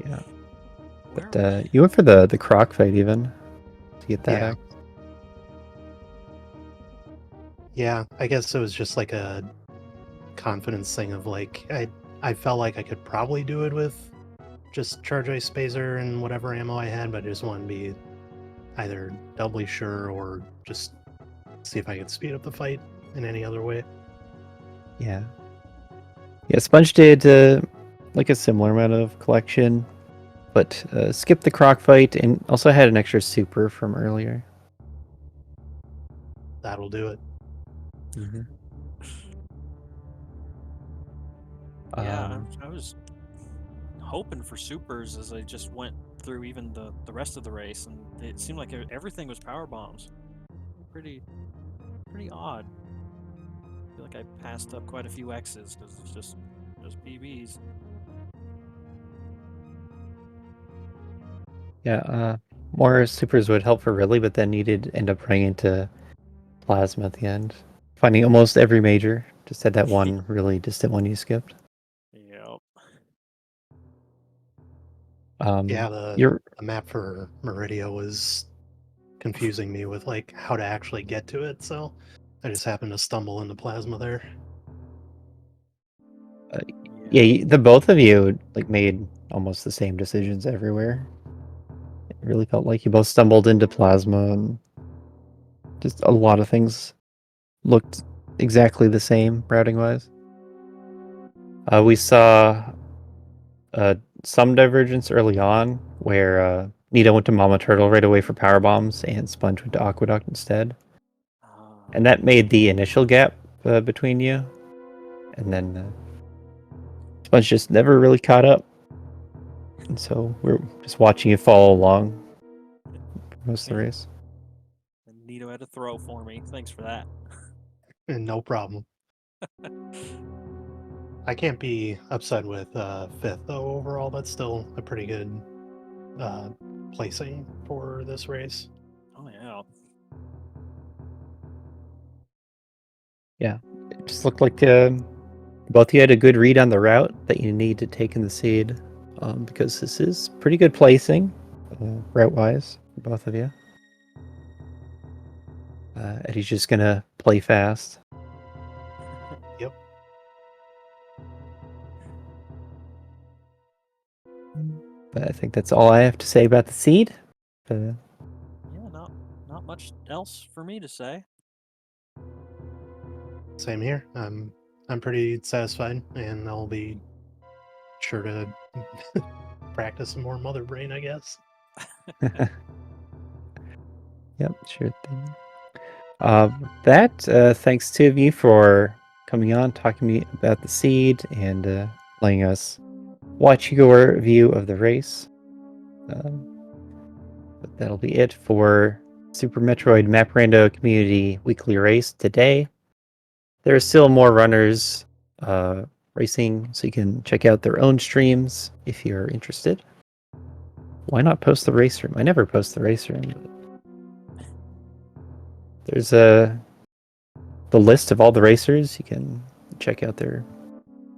Yeah. But you went for the croc fight even to get that X. Yeah, I guess it was just like a confidence thing of like, I felt like I could probably do it with just Charge Ice Spazer and whatever ammo I had, but I just wanted to be either doubly sure or just see if I could speed up the fight in any other way. Yeah. Yeah, Sponge did like a similar amount of collection, but skipped the croc fight and also had an extra super from earlier. That'll do it. Mm-hmm. Yeah, I was hoping for supers as I just went through even the rest of the race, and it seemed like everything was power bombs. Pretty odd. I feel like I passed up quite a few X's because it's just PBs. Yeah, more supers would help for Ridley, but then you did end up running into Plasma at the end. Finding almost every major. Just had that one really distant one you skipped. Yep. Yeah, the map for Meridia was confusing me with like how to actually get to it, so I just happened to stumble into Plasma there. Yeah, the both of you like made almost the same decisions everywhere. It really felt like you both stumbled into Plasma, and just a lot of things looked exactly the same routing wise. We saw some divergence early on where Nita went to Mama Turtle right away for power bombs and Sponge went to Aqueduct instead. And that made the initial gap between you. And then Sponge just never really caught up. And so we're just watching you follow along for most of the race. And Nito had a throw for me. Thanks for that. And no problem. I can't be upset with 5th though overall. That's still a pretty good placing for this race. Oh yeah. Yeah, it just looked like both of you had a good read on the route that you need to take in the seed, because this is pretty good placing route-wise for both of you. Eddie's just gonna play fast. Yep. But I think that's all I have to say about the seed. Yeah, not much else for me to say. Same here. I'm pretty satisfied, and I'll be sure to practice some more Mother Brain, I guess. Yep, sure thing. Thanks to you for coming on, talking to me about the seed, and letting us watch your view of the race. But that'll be it for Super Metroid Map Rando Community Weekly Race today. There are still more runners racing, so you can check out their own streams if you're interested. Why not post the race room? I never post the race room. But there's the list of all the racers. You can check out their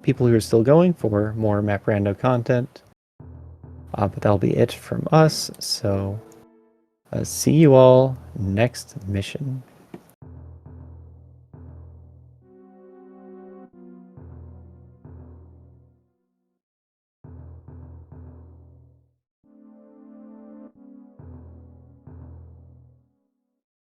people who are still going for more Map Rando content. But that'll be it from us. So see you all next mission.